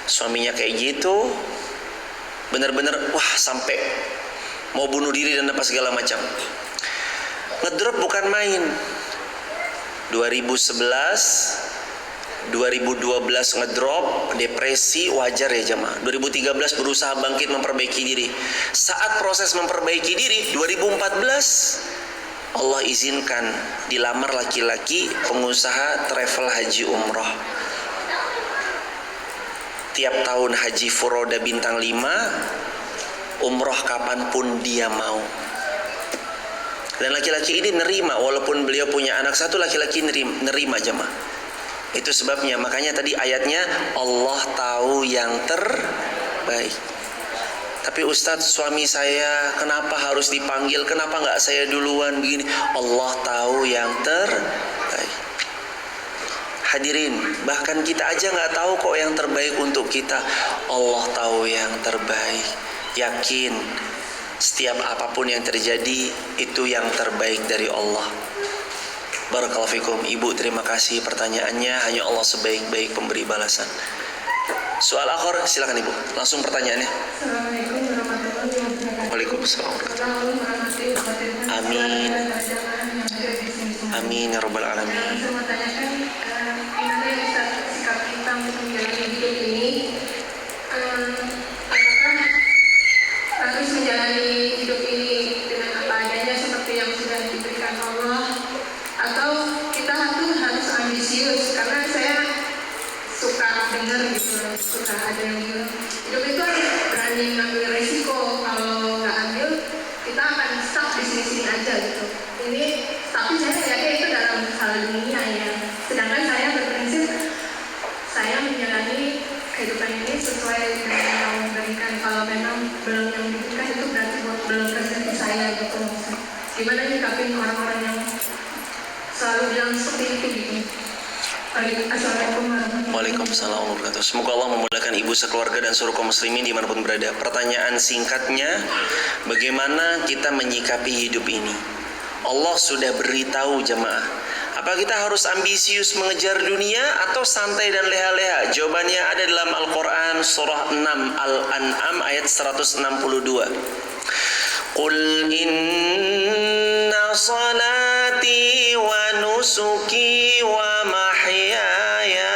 suaminya kayak gitu, bener-bener wah sampai mau bunuh diri dan apa segala macam. Ngedrop bukan main. 2011 2012 ngedrop, depresi, wajar ya jemaah. 2013 berusaha bangkit memperbaiki diri. Saat proses memperbaiki diri, 2014 Allah izinkan dilamar laki-laki pengusaha travel haji umroh. Tiap tahun haji furoda bintang 5, umroh kapanpun dia mau. Dan laki-laki ini nerima, walaupun beliau punya anak satu, laki-laki nerima jemaah. Itu sebabnya, makanya tadi ayatnya Allah tahu yang terbaik. Tapi Ustadz, suami saya kenapa harus dipanggil, kenapa nggak saya duluan begini? Allah tahu yang terbaik. Hadirin, bahkan kita aja nggak tahu kok yang terbaik untuk kita. Allah tahu yang terbaik. Yakin, setiap apapun yang terjadi itu yang terbaik dari Allah. Barakallahu fikum. Ibu, terima kasih pertanyaannya. Hanya Allah sebaik-baik pemberi balasan. Soal akhir, silakan Ibu. Langsung pertanyaannya. Assalamualaikum warahmatullahi wabarakatuh. Waalaikumsalam. Amin. Amin ya rabbal alamin. Saya mau tanyakan, gimana ya Ustaz sikap kita untuk menjalani hidup ini? Apakah harus menjalani hidup ini dengan apa adanya seperti yang sudah diberikan Allah, atau kita harus ambisius? Karena saya suka dengar gitu, suka ada yang bilang hidup itu harus berani ngambil resiko, kalau nggak ambil kita akan stuck di sini-sini aja gitu. Ini tapi saya yakin itu dalam hal dunia ya. Sedangkan saya berprinsip saya menjalani kehidupan ini sesuai dengan yang Allah berikan. Kalau memang belum yang diberikan itu berarti belum rezeki saya gitu. Gimana nyikapin orang-orang yang selalu bilang seperti itu gitu? Assalamualaikum warahmatullahi wabarakatuh. Waalaikumsalam warahmatullahi wabarakatuh. Semoga Allah memudahkan ibu sekeluarga dan seluruh kaum muslimin dimanapun berada. Pertanyaan singkatnya, bagaimana kita menyikapi hidup ini? Allah sudah beritahu jemaah. Apa kita harus ambisius mengejar dunia atau santai dan leha-leha? Jawabannya ada dalam Al-Quran surah 6 Al-An'am ayat 162. Qul inna salati wa nusuki wa mahyaya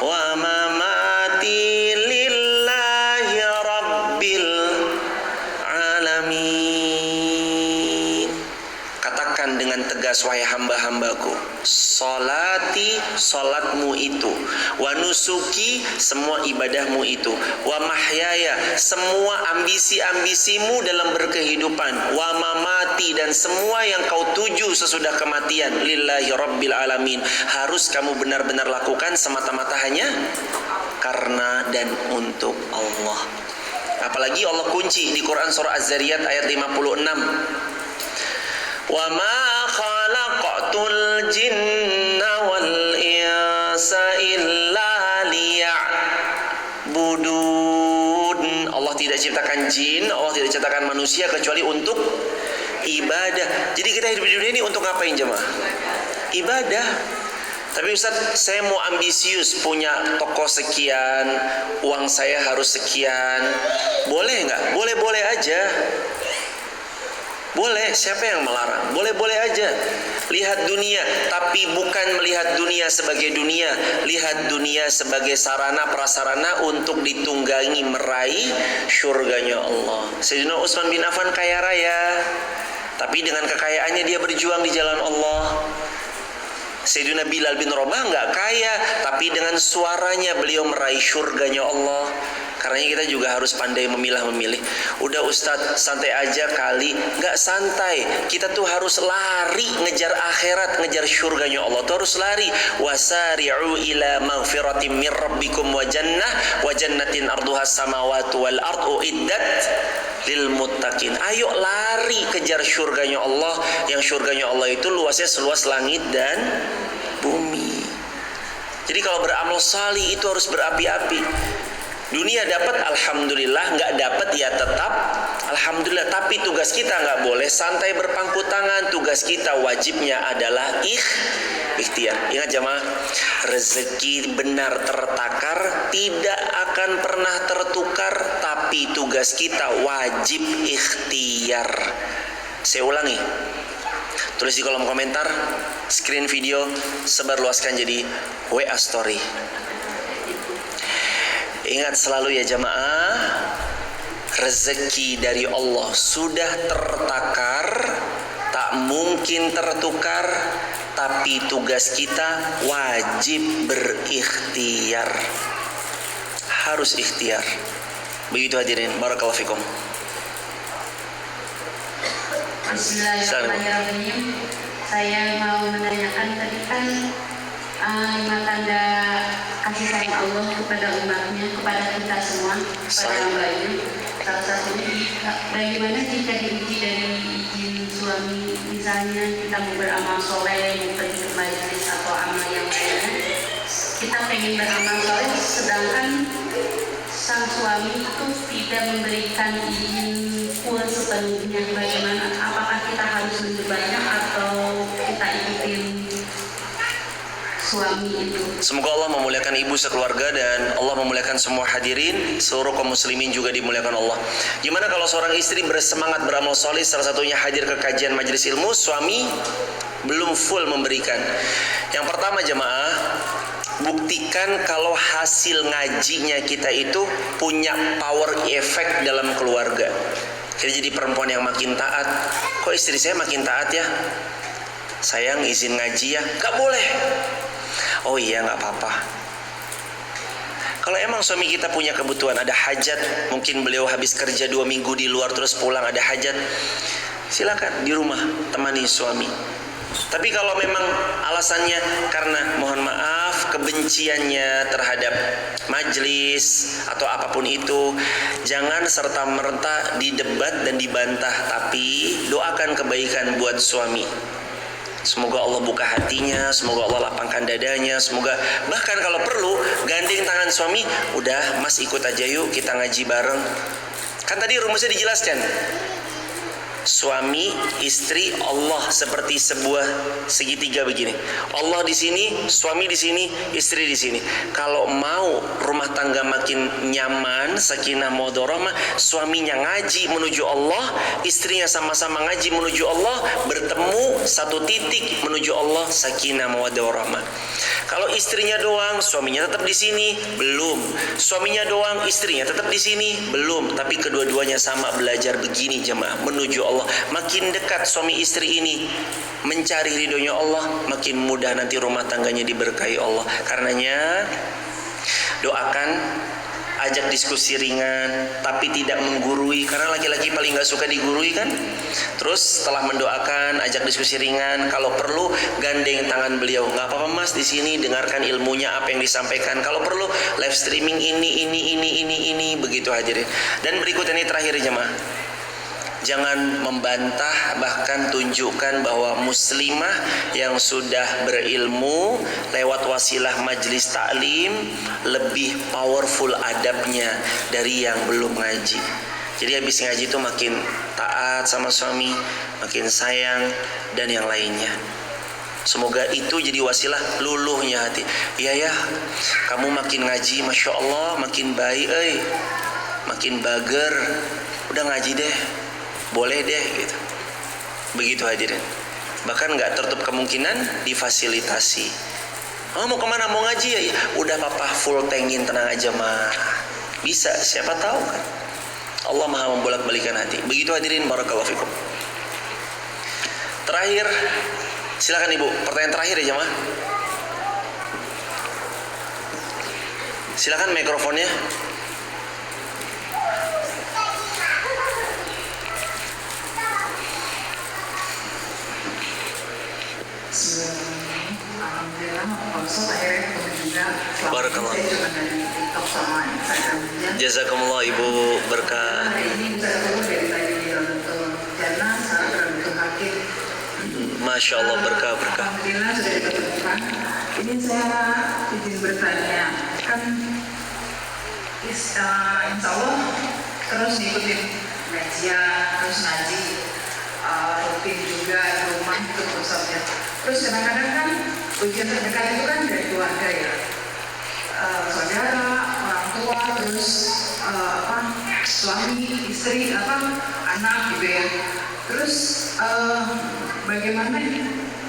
wa mamati lillahi rabbil alamin. Katakan dengan tegas, wahai hamba-hambaku, salati, salatmu itu, wa nusuki, semua ibadahmu itu, wa mahyaya, semua ambisi-ambisimu dalam berkehidupan, wa mamati, dan semua yang kau tuju sesudah kematian, lillahi rabbil alamin, harus kamu benar-benar lakukan semata-mata hanya karena dan untuk Allah. Apalagi Allah kunci di Quran surah Az-Zariyat ayat 56. Wa ma khalaqatul jinna wal insa illa liya'budun. Allah tidak ciptakan jin, Allah tidak ciptakan manusia kecuali untuk ibadah. Jadi kita hidup di dunia ini untuk ngapain jemaah? Ibadah. Tapi Ustaz, saya mau ambisius, punya toko sekian, uang saya harus sekian. Boleh nggak? Boleh-boleh aja. Boleh, siapa yang melarang? Boleh-boleh aja. Lihat dunia, tapi bukan melihat dunia sebagai dunia. Lihat dunia sebagai sarana prasarana untuk ditunggangi meraih syurganya Allah. Sayyidina Utsman bin Affan kaya raya, tapi dengan kekayaannya dia berjuang di jalan Allah. Sayyidina Bilal bin Rabah nggak kaya, tapi dengan suaranya beliau meraih syurganya Allah. Karena kita juga harus pandai memilah-memilih. Udah Ustadz, santai aja kali. Nggak santai. Kita tuh harus lari ngejar akhirat, ngejar syurganya Allah. Tuh harus lari. Wasari'u ila maghfiratin min rabbikum wa jannatin arduha samawatu wal ardu iddat lil muttaqin. Ayo lari kejar syurganya Allah. Yang syurganya Allah itu luasnya seluas langit dan bumi. Jadi kalau beramal salih itu harus berapi-api. Dunia dapat, alhamdulillah. Nggak dapat ya tetap alhamdulillah. Tapi tugas kita nggak boleh santai berpangku tangan. Tugas kita wajibnya adalah ikhtiar. Ingat jamaah, rezeki benar tertakar tidak akan pernah tertukar. Tapi tugas kita wajib ikhtiar. Saya ulangi, tulis di kolom komentar, screen video, sebarluaskan jadi WA story. Ingat selalu ya jamaah, rezeki dari Allah sudah tertakar, tak tak mungkin tertukar, tapi tugas kita wajib berikhtiar. Harus ikhtiar. Begitu hadirin, barakallahu fikum. Bismillahirrahmanirrahim. Saya mau menanyakan tadi kan 5 tanda kasih sayang Allah kepada umatnya, kepada kita semua, kepada hambanya. Salah satunya bagaimana jika diuji dari izin suami, misalnya kita mau beramal soleh, mau pergi ke majelis atau amal yang lainnya, kita pengen beramal soleh, sedangkan sang suami itu tidak memberikan izin full sepenuhnya. Bagaimana? Apakah kita harus mencobarnya atau kita ikutin suami itu? Semoga Allah memuliakan ibu sekeluarga dan Allah memuliakan semua hadirin, seluruh kaum muslimin juga dimuliakan Allah. Gimana kalau seorang istri bersemangat beramal soleh, salah satunya hadir ke kajian majelis ilmu, suami belum full memberikan? Yang pertama jemaah, buktikan kalau hasil ngajinya kita itu punya power effect dalam keluarga. Kita jadi perempuan yang makin taat. Kok istri saya makin taat ya? Sayang, izin ngaji ya? Gak boleh. Oh iya, gak apa-apa. Kalau emang suami kita punya kebutuhan, ada hajat, mungkin beliau habis kerja 2 minggu di luar terus pulang ada hajat, silakan di rumah temani suami. Tapi kalau memang alasannya karena mohon maaf kebenciannya terhadap majlis atau apapun itu, jangan serta-merta didebat dan dibantah, tapi doakan kebaikan buat suami. Semoga Allah buka hatinya, semoga Allah lapangkan dadanya, semoga bahkan kalau perlu gandeng tangan suami, udah mas ikut aja yuk kita ngaji bareng. Kan tadi rumusnya dijelaskan. Suami, istri, Allah seperti sebuah segitiga begini. Allah di sini, suami di sini, istri di sini. Kalau mau rumah tangga makin nyaman, sakinah mawaddah warahmah, suaminya ngaji menuju Allah, istrinya sama-sama ngaji menuju Allah, bertemu satu titik menuju Allah, sakinah mawaddah warahmah. Kalau istrinya doang, suaminya tetap di sini, belum. Suaminya doang, istrinya tetap di sini, belum. Tapi kedua-duanya sama belajar begini jemaah, menuju Allah. Makin dekat suami istri ini mencari ridhonya Allah, makin mudah nanti rumah tangganya diberkahi Allah. Karenanya doakan, ajak diskusi ringan, tapi tidak menggurui, karena laki-laki paling gak suka digurui kan. Terus setelah mendoakan, ajak diskusi ringan, kalau perlu gandeng tangan beliau, nggak apa-apa mas di sini dengarkan ilmunya apa yang disampaikan. Kalau perlu live streaming ini, begitu hadirin. Dan berikutnya ini terakhir jemaah, jangan membantah, bahkan tunjukkan bahwa muslimah yang sudah berilmu lewat wasilah majlis taklim lebih powerful adabnya dari yang belum ngaji. Jadi habis ngaji itu makin taat sama suami, makin sayang dan yang lainnya. Semoga itu jadi wasilah luluhnya hati. Iya ya, kamu makin ngaji, masya Allah, makin baik, makin bager. Udah ngaji deh, boleh deh gitu. Begitu hadirin. Bahkan nggak tertutup kemungkinan difasilitasi. Oh mau kemana, mau ngaji ya? Udah papa full tankin, tenang aja mah. Bisa, siapa tahu kan. Allah maha membolak-balikan hati. Begitu hadirin, barakallahu fikum. Terakhir, silakan ibu, pertanyaan terakhir ya jemaah. Silakan mikrofonnya. Alhamdulillah, Ustaz akhirnya ketemu juga. Barakallah. Saya cuma dari TikTok sama Instagram aja. Jazakumullah ibu, berkah. Hari ini bisa ketemu dari tadi di Ramadan Jannah, sekarang Ramadan Hakim. Masya Allah, berkah. Alhamdulillah sudah diketemukan. Ini saya izin bertanya, kan insya Allah terus ngikutin ngajian, terus ngaji, rutin juga di rumah itu Ustaznya. Terus kadang-kadang kan ujian terdekat itu kan dari keluarga ya, saudara, orang tua, terus suami, istri, anak gitu ya. Terus bagaimana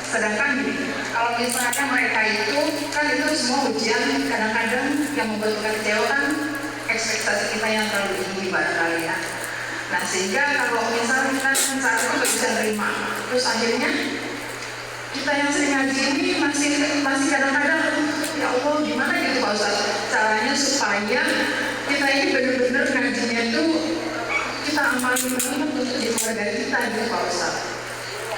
sedangkan kalau misalkan mereka itu kan itu semua ujian, kadang-kadang yang membuat kita kecewa kan ekspektasi kita yang terlalu tinggi barangkali ya. Nah sehingga kalau misalnya kita saat itu nggak bisa terima, terus akhirnya kita yang sering ngaji ini masih kadang-kadang ya Allah gimana gitu Pak Ustaz caranya supaya kita ini benar-benar ngajinya itu kita amalin banget untuk di keluarga kita gitu Pak Ustaz.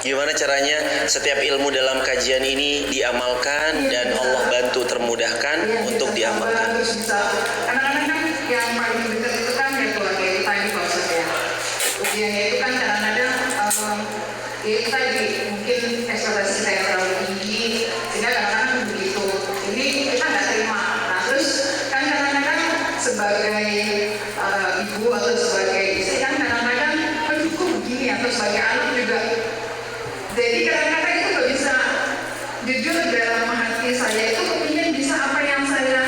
Gimana caranya setiap ilmu dalam kajian ini diamalkan dan Allah bantu termudahkan untuk diamalkan. Terus bisa, kadang-kadang kan yang paling dekat itu kan ya keluarga kita ini Pak Ustaz ya. Ujiannya itu kan kadang-kadang ya itu tadi mungkin ekspektasi saya terlalu tinggi sehingga kadang-kadang begitu. Ini kita nggak terima. Nah terus kan kadang-kadang sebagai ibu atau sebagai istri kan kadang-kadang aduh kok begini atau sebagai anak juga. Jadi kadang-kadang itu nggak bisa jujur dalam hati saya itu kepingin bisa apa yang saya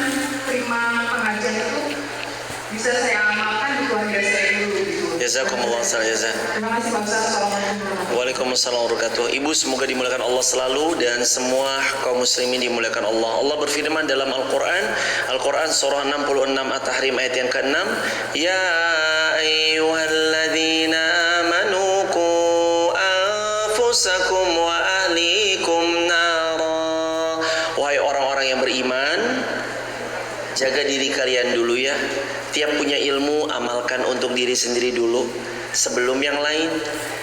terima pengajian itu bisa saya amalkan di keluarga saya dulu gitu. Jazakumullah khairan. Terima kasih Pak Ustaz. Assalamualaikum. Waalaikumsalam warahmatullahi wabarakatuh. Ibu semoga dimuliakan Allah selalu dan semua kaum muslimin dimuliakan Allah. Allah berfirman dalam Al-Quran surah 66 At-Tahrim ayat yang ke-6, Ya ayyuhalladzina amanu qu anfusakum wa ahlikum nara. Wahai orang-orang yang beriman, jaga diri kalian dulu ya. Tiap punya ilmu amalkan untuk diri sendiri dulu sebelum yang lain.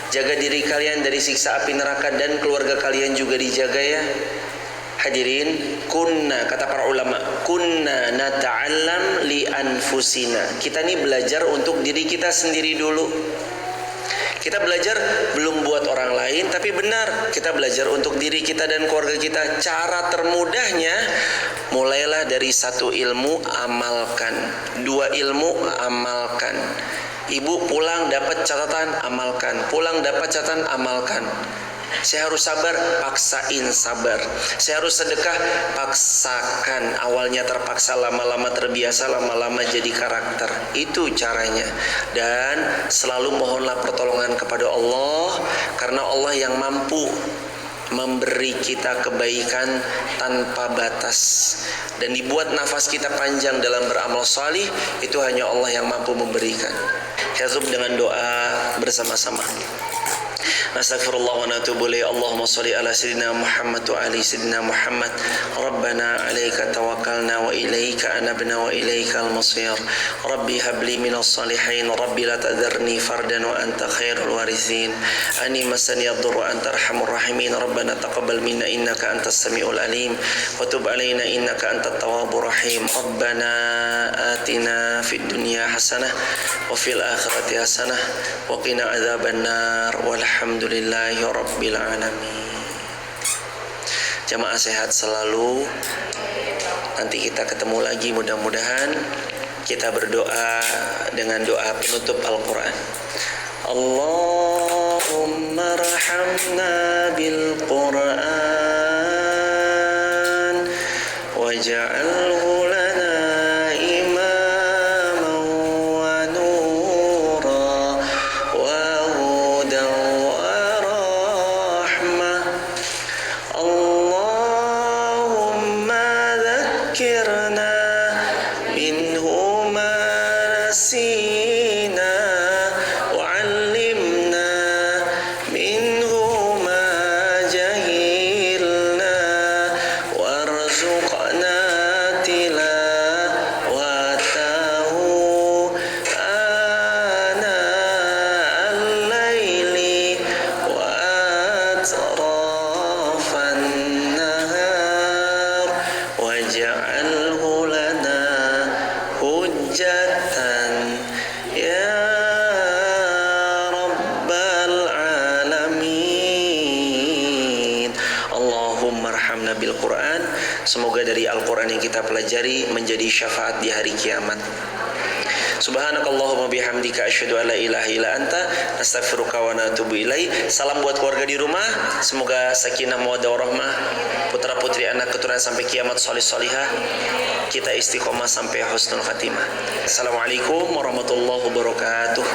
Jaga diri kalian dari siksa api neraka dan keluarga kalian juga dijaga ya. Hadirin, kata para ulama, kunna nata'allam li anfusina. Kita nih belajar untuk diri kita sendiri dulu. Kita belajar belum buat orang lain, tapi benar kita belajar untuk diri kita dan keluarga kita. Cara termudahnya, mulailah dari satu ilmu, amalkan. 2 ilmu, amalkan. Ibu pulang dapat catatan, amalkan. Pulang dapat catatan, amalkan. Saya harus sabar, paksain sabar. Saya harus sedekah, paksakan. Awalnya terpaksa, lama-lama terbiasa, lama-lama jadi karakter. Itu caranya. Dan selalu mohonlah pertolongan kepada Allah, karena Allah yang mampu memberi kita kebaikan tanpa batas. Dan dibuat nafas kita panjang dalam beramal salih, itu hanya Allah yang mampu memberikan. Hizub dengan doa bersama-sama. Astaghfirullah wa natubu ilaih. Allahumma shalli ala sayyidina Muhammad wa ali sayyidina Muhammad. Rabbana 'alaika tawakkalna wa ilaika anabna wa ilaikal masir. Rabbi habli minas salihin. Rabbi la tadharni fardan wa anta khairul warithin. Ani masani ad-dur wa anta arhamur rahimin. Rabbana taqabbal minna innaka antas samiul alim wa tub alaina innaka antat tawwabur rahim. Rabbana atina fid dunya hasanah wa fil akhirati hasanah wa qina adzabannar. Walhamdulillahi rabbil alamin. Jamaah sehat selalu. Nanti kita ketemu lagi, mudah-mudahan kita berdoa dengan doa penutup Al-Quran. Allahumma rahamna bil Quran waj'alhu lana imaman wa nura wa hudan wa rahmah. Allahumma dhakkirna minhu ma nasina wa 'allimna minhu ma jahilna warzuqna tilawatahu ana al-laili wa atrafan nahar waj'alhu lana hujjatan ya rabbal alamin. Allahumma arhamna bil Quran. Semoga dari Al-Quran yang kita pelajari menjadi syafaat di hari kiamat. Subhanakallahumma bihamdika asyhadu an la ilaha illa anta astaghfiruka wa atubu ilaik. Salam buat keluarga di rumah. Semoga sakinah mawaddah warahmah, putra putri anak keturunan sampai kiamat, sholih sholihah. Kita istiqomah sampai husnul khatimah. Assalamualaikum warahmatullahi wabarakatuh.